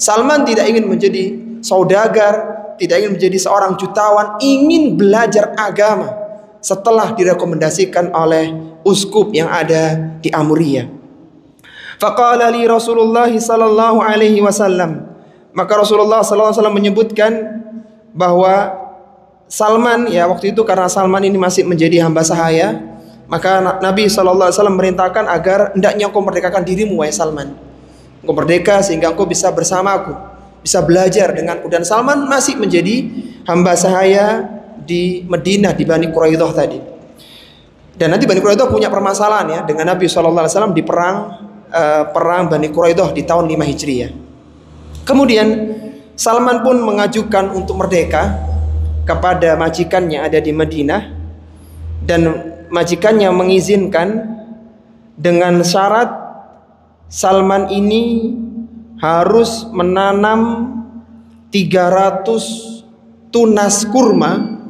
Salman tidak ingin menjadi saudagar, tidak ingin menjadi seorang jutawan, ingin belajar agama setelah direkomendasikan oleh uskup yang ada di Amuriyah. Faqala li Rasulullah sallallahu alaihi wasallam, maka Rasulullah sallallahu alaihi wasallam menyebutkan bahwa Salman, ya waktu itu karena Salman ini masih menjadi hamba sahaya, maka Nabi sallallahu alaihi wasallam merintahkan agar hendaknya engkau merdekakan dirimu wahai Salman. Engkau merdeka sehingga engkau bisa bersamaku, bisa belajar denganku. Dan Salman masih menjadi hamba sahaya di Madinah, di Bani Quraidah tadi. Dan nanti Bani Quraidah punya permasalahan ya dengan Nabi SAW di perang Bani Quraidah di tahun 5 Hijriah. Kemudian Salman pun mengajukan untuk merdeka kepada majikannya ada di Madinah, dan majikannya mengizinkan dengan syarat Salman ini harus menanam 300 tunas kurma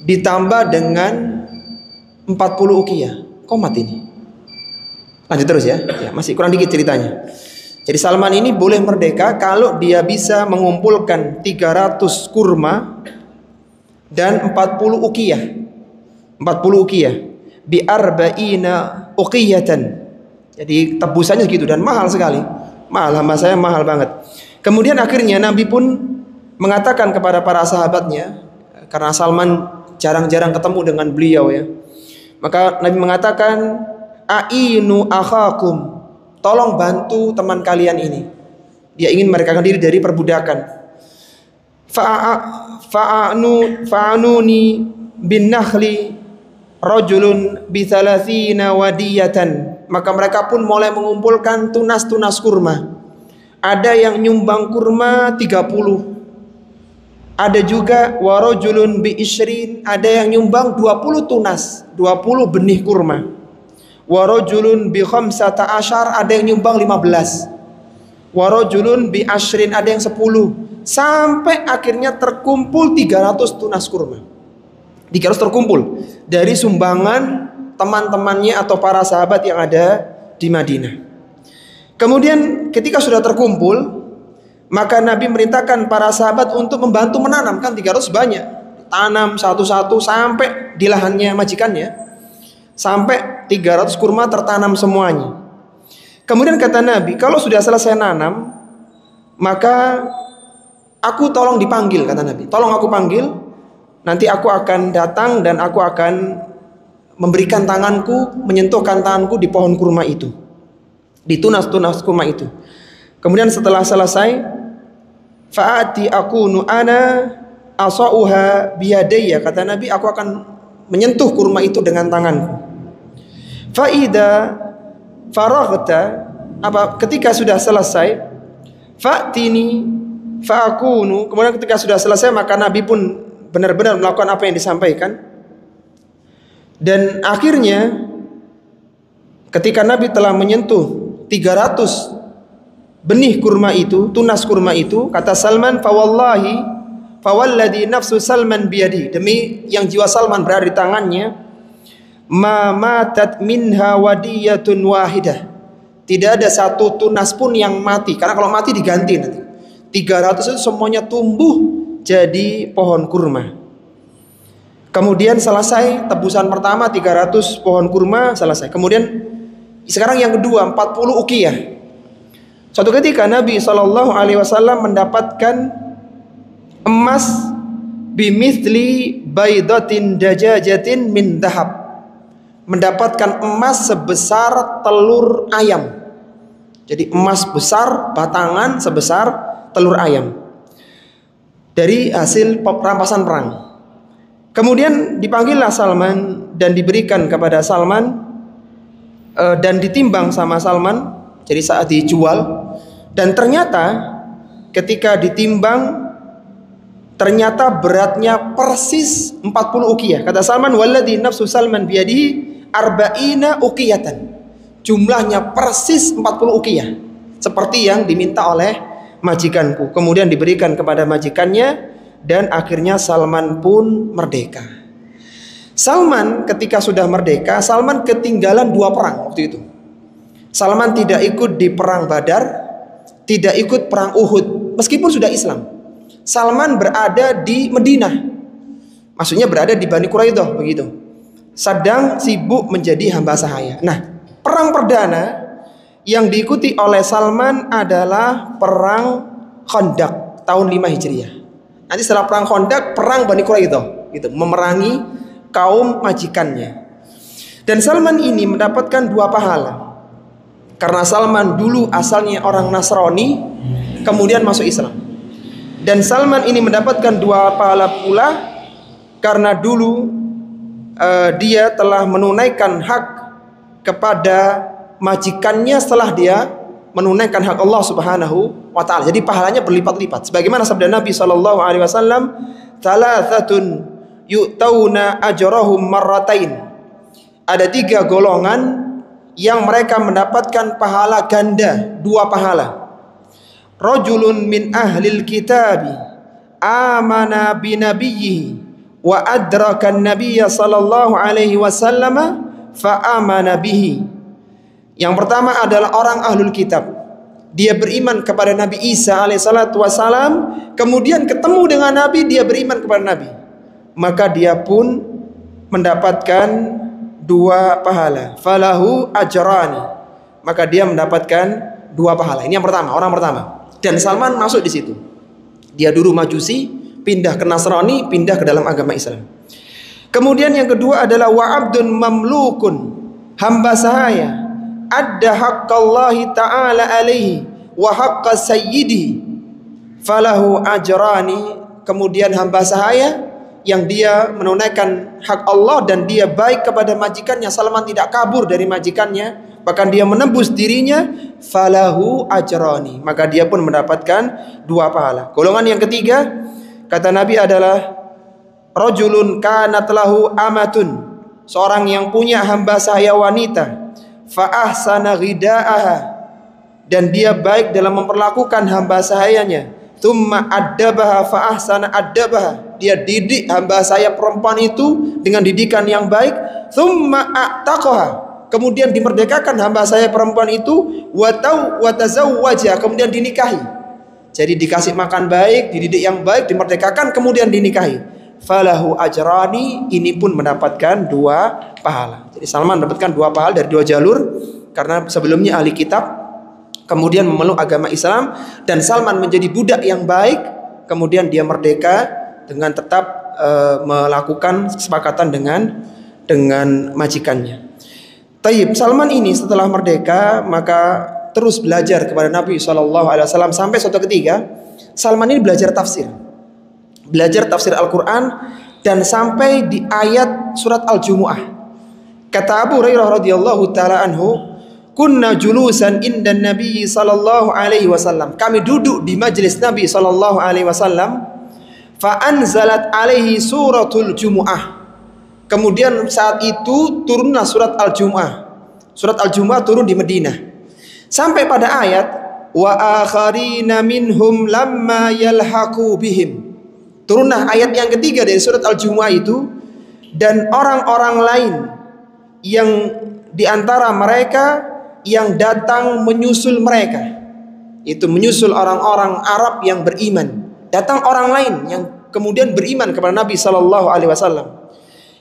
ditambah dengan 40 uqiyah. Komat ini. Lanjut terus ya. Masih kurang dikit ceritanya. Jadi Salman ini boleh merdeka kalau dia bisa mengumpulkan 300 kurma dan 40 uqiyah. 40 uqiyah bi arba'ina uqiyatan. Jadi tebusannya segitu dan mahal sekali. Mahal, hamba saya mahal banget. Kemudian akhirnya Nabi pun mengatakan kepada para sahabatnya, karena Salman jarang-jarang ketemu dengan beliau ya. Maka Nabi mengatakan, "Ainu akhakum." Tolong bantu teman kalian ini. Dia ingin merekakan diri dari perbudakan. Fa'anuni bin nakhli rajulun bi 30 wadiyatan. Maka mereka pun mulai mengumpulkan tunas-tunas kurma. Ada yang nyumbang kurma 30. Ada juga warajulun bi isrin, ada yang nyumbang 20 tunas, 20 benih kurma. Warajulun bi khamsata asyar, ada yang nyumbang 15. Warajulun bi ashrin, ada yang 10. Sampai akhirnya terkumpul 300 tunas kurma. 300 terkumpul dari sumbangan teman-temannya atau para sahabat yang ada di Madinah. Kemudian ketika sudah terkumpul, maka Nabi merintahkan para sahabat untuk membantu menanam. Kan 300 banyak, tanam satu-satu sampai di lahannya majikannya, sampai 300 kurma tertanam semuanya. Kemudian kata Nabi, kalau sudah selesai nanam, maka aku tolong dipanggil, kata Nabi. Tolong aku panggil, nanti aku akan datang dan aku akan memberikan tanganku, menyentuhkan tanganku di pohon kurma itu. ditunas kurma itu. Kemudian setelah selesai, fa'ati akunu ana asauha biyadayya, kata Nabi, aku akan menyentuh kurma itu dengan tanganku. Faida faraghta, ketika sudah selesai, fa'tini fa'akunu, kemudian ketika sudah selesai maka Nabi pun benar-benar melakukan apa yang disampaikan. Dan akhirnya ketika Nabi telah menyentuh 300 benih kurma itu, tunas kurma itu, kata Salman, fawallahi fawalladhi nafsu Salman biyadi, demi yang jiwa Salman berada di tangannya, ma matat minha wadiyatun wahidah, tidak ada satu tunas pun yang mati, karena kalau mati diganti nanti. 300 itu semuanya tumbuh jadi pohon kurma. Kemudian selesai tebusan pertama, 300 pohon kurma selesai. Kemudian sekarang yang kedua, 40 uqiyah. Suatu ketika Nabi SAW mendapatkan emas bimithli baidatin dajajatin min dahab, mendapatkan emas sebesar telur ayam. Jadi emas besar, batangan sebesar telur ayam dari hasil rampasan perang. Kemudian dipanggillah Salman dan diberikan kepada Salman dan ditimbang sama Salman. Jadi saat dijual, dan ternyata ketika ditimbang ternyata beratnya persis 40 uqiyah. Kata Salman, walladhi nafsu Salman biyadihi arba'ina uqiyatan. Jumlahnya persis 40 uqiyah, seperti yang diminta oleh majikanku. Kemudian diberikan kepada majikannya dan akhirnya Salman pun merdeka. Salman ketika sudah merdeka, Salman ketinggalan 2 perang waktu itu. Salman tidak ikut di perang Badar, tidak ikut perang Uhud, meskipun sudah Islam. Salman berada di Madinah, maksudnya berada di Bani Quraidah begitu, sedang sibuk menjadi hamba sahaya. Nah, perang perdana yang diikuti oleh Salman adalah perang Khandaq tahun 5 Hijriah. Nanti setelah perang Khandaq, perang Bani Quraidah gitu, memerangi kaum majikannya. Dan Salman ini mendapatkan 2 pahala. Karena Salman dulu asalnya orang Nasrani, kemudian masuk Islam. Dan Salman ini mendapatkan 2 pahala pula karena dulu dia telah menunaikan hak kepada majikannya setelah dia menunaikan hak Allah Subhanahu wa taala. Jadi pahalanya berlipat-lipat. Sebagaimana sabda Nabi sallallahu alaihi wasallam, "Tsalathatun yu'tauna ajrahum marratain." Ada 3 golongan yang mereka mendapatkan pahala ganda, 2 pahala. Rajulun min ahlil kitabi amana bi nabiyhi wa adraka an-nabiyya sallallahu alaihi wasallam fa amana bihi. Yang pertama adalah orang ahlul kitab. Dia beriman kepada Nabi Isa alaihissalatu wassalam, kemudian ketemu dengan Nabi, dia beriman kepada Nabi. Maka dia pun mendapatkan 2 pahala, falahu ajrani, maka dia mendapatkan 2 pahala. Ini yang pertama, orang pertama. Dan Salman masuk di situ. Dia dulu Majusi, pindah ke Nasrani, pindah ke dalam agama Islam. Kemudian yang kedua adalah wa abdun mamlukun, hamba sahaya, adda haqqallahi ta'ala alaihi wa haqqa sayyidi, falahu ajrani. Kemudian hamba sahaya yang dia menunaikan hak Allah dan dia baik kepada majikannya. Salman tidak kabur dari majikannya, bahkan dia menembus dirinya, falahu ajrani, maka dia pun mendapatkan 2 pahala. Golongan yang ketiga, kata Nabi, adalah rajulun kanat lahu amatun, seorang yang punya hamba sahaya wanita, fa ahsana ghidaaha, dan dia baik dalam memperlakukan hamba sahayanya, thumma addabaha fa ahsana addabaha, dia didik hamba saya perempuan itu dengan didikan yang baik, thumma a'taqaha, kemudian dimerdekakan hamba saya perempuan itu, wa tazawwaja, kemudian dinikahi. Jadi dikasih makan baik, dididik yang baik, dimerdekakan, kemudian dinikahi. Falahu ajrani, ini pun mendapatkan 2 pahala. Jadi Salman mendapatkan 2 pahala dari 2 jalur, karena sebelumnya ahli kitab, kemudian memeluk agama Islam, dan Salman menjadi budak yang baik, kemudian dia merdeka dengan tetap melakukan kesepakatan dengan majikannya. Taib, Salman ini setelah merdeka maka terus belajar kepada Nabi SAW sampai suatu ketika Salman ini belajar tafsir Al-Quran dan sampai di ayat surat Al-Jumu'ah. Kata Abu Hurairah radhiyallahu taala anhu, kunna julusan indan Nabi sallallahu alaihi wasallam. Kami duduk di majelis Nabi sallallahu alaihi wasallam, fa anzalat alaihi suratul Jumu'ah. Kemudian saat itu turunlah surat Al-Jumu'ah. Surat Al-Jumu'ah turun di Madinah. Sampai pada ayat wa akharina minhum lamma yalhaqu bihim. Turunlah ayat yang ketiga dari surat Al-Jumu'ah itu, dan orang-orang lain yang diantara mereka yang datang menyusul mereka, itu menyusul orang-orang Arab yang beriman. Datang orang lain yang kemudian beriman kepada Nabi Sallallahu Alaihi Wasallam.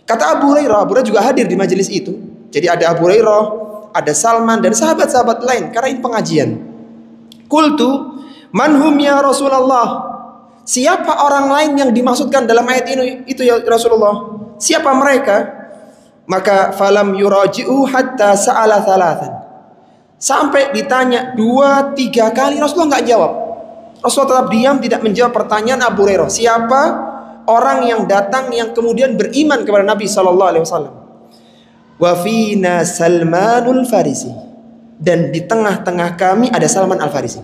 Kata Abu Hurairah juga hadir di majelis itu. Jadi ada Abu Hurairah, ada Salman dan sahabat-sahabat lain karena ini pengajian. Qultu manhum ya Rasulullah. Siapa orang lain yang dimaksudkan dalam ayat ini itu ya Rasulullah? Siapa mereka? Maka falam yuraji'u hatta sa'ala thalathan. Sampai ditanya 2-3 kali Rasulullah enggak jawab. Rasulullah tetap diam, tidak menjawab pertanyaan Abu Hurairah. Siapa orang yang datang yang kemudian beriman kepada Nabi sallallahu alaihi wasallam? Wa fina Salmanul Farisi. Dan di tengah-tengah kami ada Salman Al-Farisi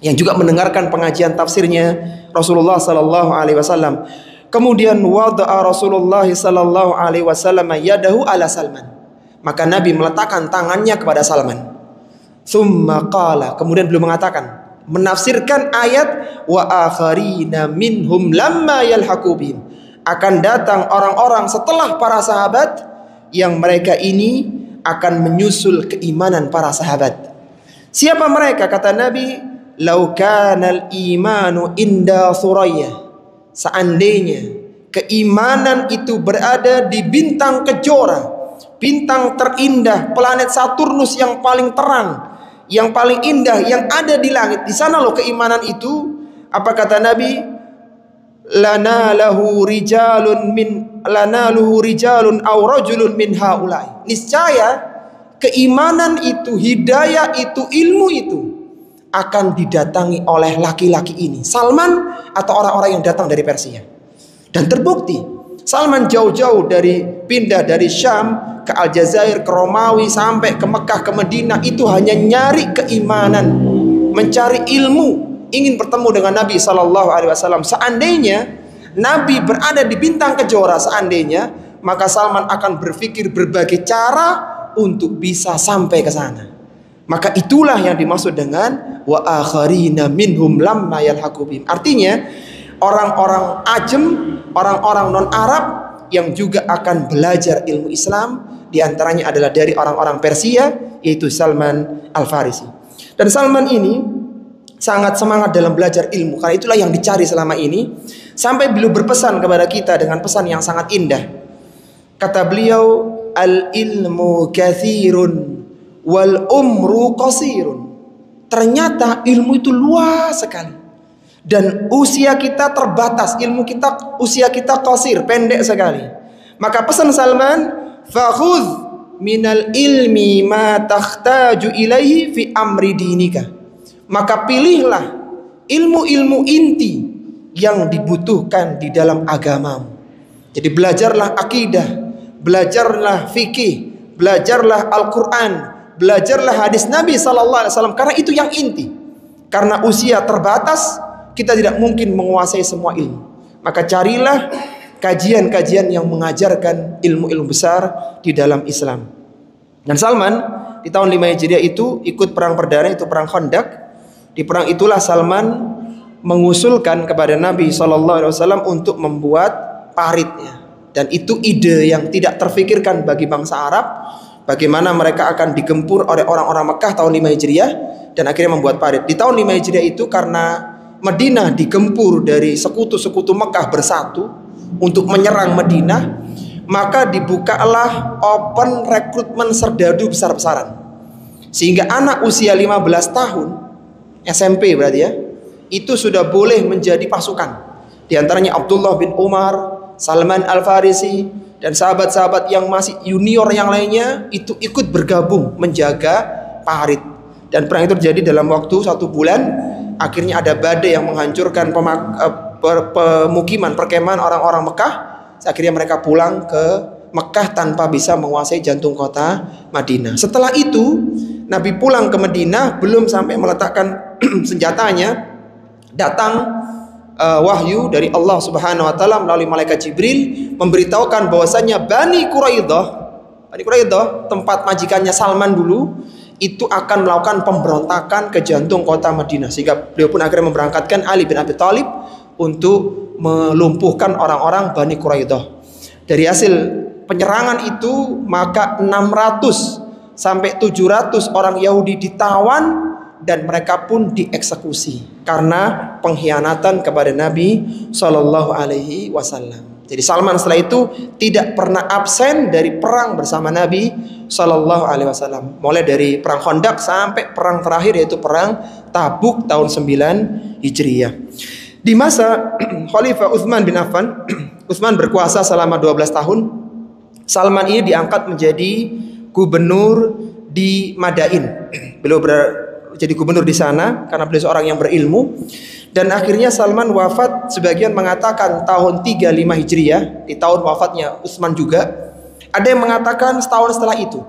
yang juga mendengarkan pengajian tafsirnya Rasulullah sallallahu alaihi wasallam. Kemudian wada'a Rasulullah sallallahu alaihi wasallam yadahu ala Salman. Maka Nabi meletakkan tangannya kepada Salman. Tsumma qala, kemudian beliau mengatakan, menafsirkan ayat wa akharina minhum lamma yalhaqu bihim. Akan datang orang-orang setelah para sahabat yang mereka ini akan menyusul keimanan para sahabat. Siapa mereka? Kata Nabi, lau kanal imanu inda Thuraya. Seandainya keimanan itu berada di bintang kejora, bintang terindah, planet Saturnus yang paling terang, yang paling indah yang ada di langit, di sana loh keimanan itu. Apa kata Nabi? Lanaluhu rijalun aw rajulun min haula'i. Niscaya keimanan itu, hidayah itu, ilmu itu akan didatangi oleh laki-laki ini, Salman atau orang-orang yang datang dari Persia. Dan terbukti Salman jauh-jauh pindah dari Syam ke Aljazair, ke Romawi, sampai ke Mekah, ke Madinah, itu hanya nyari keimanan, mencari ilmu, ingin bertemu dengan Nabi Sallallahu Alaihi Wasallam. Seandainya Nabi berada di bintang kejora, seandainya, maka Salman akan berpikir berbagai cara untuk bisa sampai ke sana. Maka itulah yang dimaksud dengan wa akharina minhum lamma yalhaqu bihim. Artinya orang-orang ajam, orang-orang non-Arab yang juga akan belajar ilmu Islam, diantaranya adalah dari orang-orang Persia, yaitu Salman Al-Farisi. Dan Salman ini sangat semangat dalam belajar ilmu, karena itulah yang dicari selama ini, sampai beliau berpesan kepada kita dengan pesan yang sangat indah. Kata beliau, al-ilmu katsirun wal umru qasirun. Ternyata ilmu itu luas sekali dan usia kita terbatas, usia kita qasir, pendek sekali. Maka pesan Salman, fakhudh minal ilmi ma takhtaju ilaihi fi amri dinika. Maka pilihlah ilmu-ilmu inti yang dibutuhkan di dalam agamamu. Jadi belajarlah akidah, belajarlah fikih, belajarlah Al-Quran, belajarlah hadis Nabi Sallallahu Alaihi Wasallam, karena itu yang inti. Karena usia terbatas, kita tidak mungkin menguasai semua ilmu. Maka carilah kajian-kajian yang mengajarkan ilmu-ilmu besar di dalam Islam. Dan Salman di tahun 5 Hijriah itu ikut perang perdana, itu perang Khandaq. Di perang itulah Salman mengusulkan kepada Nabi Sallallahu Alaihi Wasallam untuk membuat paritnya. Dan itu ide yang tidak terfikirkan bagi bangsa Arab. Bagaimana mereka akan digempur oleh orang-orang Mekah tahun 5 Hijriah dan akhirnya membuat parit. Di tahun 5 Hijriah itu karena Madinah digempur dari sekutu-sekutu Mekah bersatu untuk menyerang Madinah, maka dibukalah open rekrutmen serdadu besar-besaran. Sehingga anak usia 15 tahun, SMP berarti ya, itu sudah boleh menjadi pasukan. Di antaranya Abdullah bin Umar, Salman Al-Farisi, dan sahabat-sahabat yang masih junior yang lainnya itu ikut bergabung menjaga parit. Dan perang itu terjadi dalam waktu 1 bulan. Akhirnya ada badai yang menghancurkan pemukiman perkemahan orang-orang Mekah. Akhirnya mereka pulang ke Mekah tanpa bisa menguasai jantung kota Madinah. Setelah itu Nabi pulang ke Madinah, belum sampai meletakkan senjatanya, datang wahyu dari Allah Subhanahu wa taala melalui malaikat Jibril memberitahukan bahwasanya Bani Quraidah, tempat majikannya Salman dulu, itu akan melakukan pemberontakan ke jantung kota Madinah, sehingga beliau pun akhirnya memberangkatkan Ali bin Abi Thalib untuk melumpuhkan orang-orang Bani Quraidah. Dari hasil penyerangan itu maka 600 sampai 700 orang Yahudi ditawan dan mereka pun dieksekusi karena pengkhianatan kepada Nabi Shallallahu Alaihi Wasallam. Jadi Salman setelah itu tidak pernah absen dari perang bersama Nabi Shallallahu Alaihi Wasallam, mulai dari perang Khandaq sampai perang terakhir yaitu perang Tabuk tahun 9 Hijriah. Di masa Khalifah Utsman bin Affan, Utsman berkuasa selama 12 tahun. Salman ini diangkat menjadi gubernur di Madain. Beliau jadi gubernur di sana karena beliau seorang yang berilmu. Dan akhirnya Salman wafat, sebagian mengatakan tahun 35 Hijriah, di tahun wafatnya Utsman juga. Ada yang mengatakan setahun setelah itu,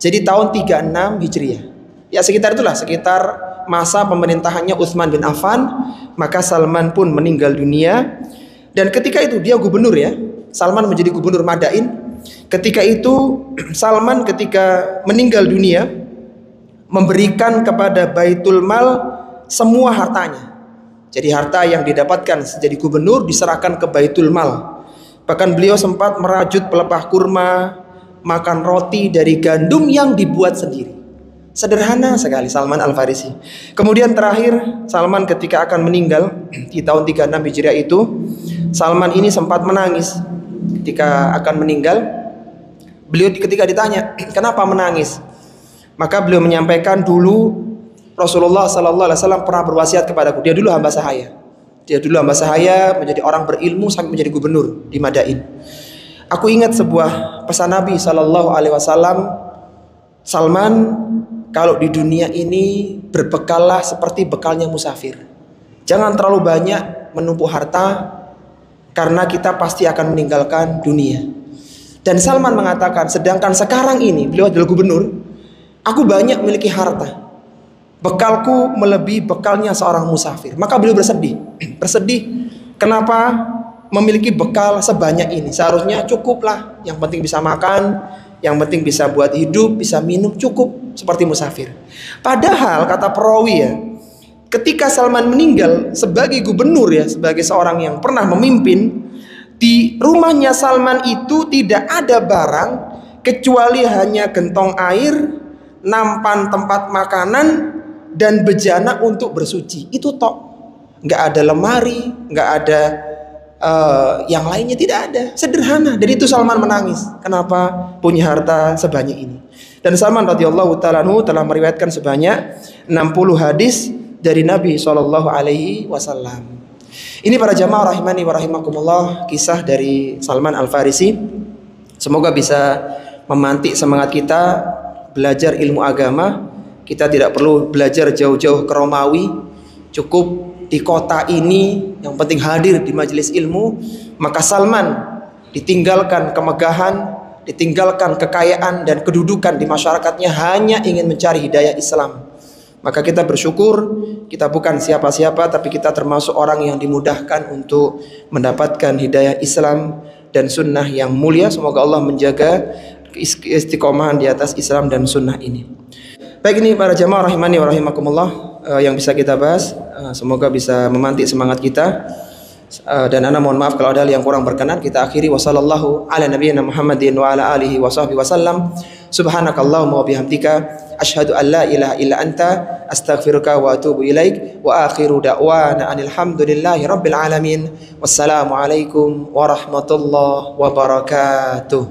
jadi tahun 36 Hijriah. Ya sekitar itulah, sekitar masa pemerintahannya Utsman bin Affan. Maka Salman pun meninggal dunia. Dan ketika itu dia gubernur ya, Salman menjadi gubernur Madain. Ketika itu Salman ketika meninggal dunia memberikan kepada Baitul Mal semua hartanya. Jadi harta yang didapatkan jadi gubernur diserahkan ke Baitul Mal. Bahkan beliau sempat merajut pelepah kurma, makan roti dari gandum yang dibuat sendiri. Sederhana sekali Salman Al-Farisi. Kemudian terakhir Salman ketika akan meninggal di tahun 36 Hijriah itu, Salman ini sempat menangis ketika akan meninggal. Beliau ketika ditanya, "Kenapa menangis?" Maka beliau menyampaikan, "Dulu Rasulullah Sallallahu Alaihi Wasallam pernah berwasiat kepadaku. Dia dulu hamba sahaya. Dia dulu hamba sahaya, menjadi orang berilmu sampai menjadi gubernur di Madain. Aku ingat sebuah pesan Nabi Sallallahu Alaihi Wasallam, Salman, kalau di dunia ini berbekallah seperti bekalnya musafir. Jangan terlalu banyak menumpuk harta, karena kita pasti akan meninggalkan dunia." Dan Salman mengatakan, sedangkan sekarang ini beliau adalah gubernur, aku banyak memiliki harta. Bekalku melebihi bekalnya seorang musafir. Maka beliau bersedih. Kenapa memiliki bekal sebanyak ini? Seharusnya cukuplah. Yang penting bisa makan, yang penting bisa buat hidup, bisa minum, cukup seperti musafir. Padahal kata perawi ya, ketika Salman meninggal sebagai gubernur ya, sebagai seorang yang pernah memimpin, di rumahnya Salman itu tidak ada barang kecuali hanya gentong air, nampan tempat makanan, dan bejana untuk bersuci. Itu tok. Nggak ada lemari, nggak ada yang lainnya, tidak ada. Sederhana. Dan itu Salman menangis. Kenapa punya harta sebanyak ini? Dan Salman radhiyallahu ta'ala anhu telah meriwayatkan sebanyak 60 hadis dari Nabi Shallallahu Alaihi Wasallam. Ini para jamaah rahimani wa rahimakumullah, kisah dari Salman Al-Farisi. Semoga bisa memantik semangat kita belajar ilmu agama. Kita tidak perlu belajar jauh-jauh ke Romawi, cukup di kota ini, yang penting hadir di majelis ilmu. Maka Salman ditinggalkan kemegahan, ditinggalkan kekayaan dan kedudukan di masyarakatnya, hanya ingin mencari hidayah Islam. Maka kita bersyukur, kita bukan siapa-siapa, tapi kita termasuk orang yang dimudahkan untuk mendapatkan hidayah Islam dan sunnah yang mulia. Semoga Allah menjaga istiqomahan di atas Islam dan sunnah ini. Baik, ini para jamaah rahimani wa rahimakumullah yang bisa kita bahas. Semoga bisa memantik semangat kita. Dan ana mohon maaf kalau ada yang kurang berkenan. Kita akhiri wasallallahu ala nabiyyina Muhammadin wa ala alihi wa sahbihi wasallam. Subhanakallahumma wa bihamdika asyhadu an la ilaha illa anta astaghfiruka wa atubu ilaik. Wa akhiru da'wana anil hamdulillahi rabbil alamin. Wassalamu alaikum warahmatullahi wabarakatuh.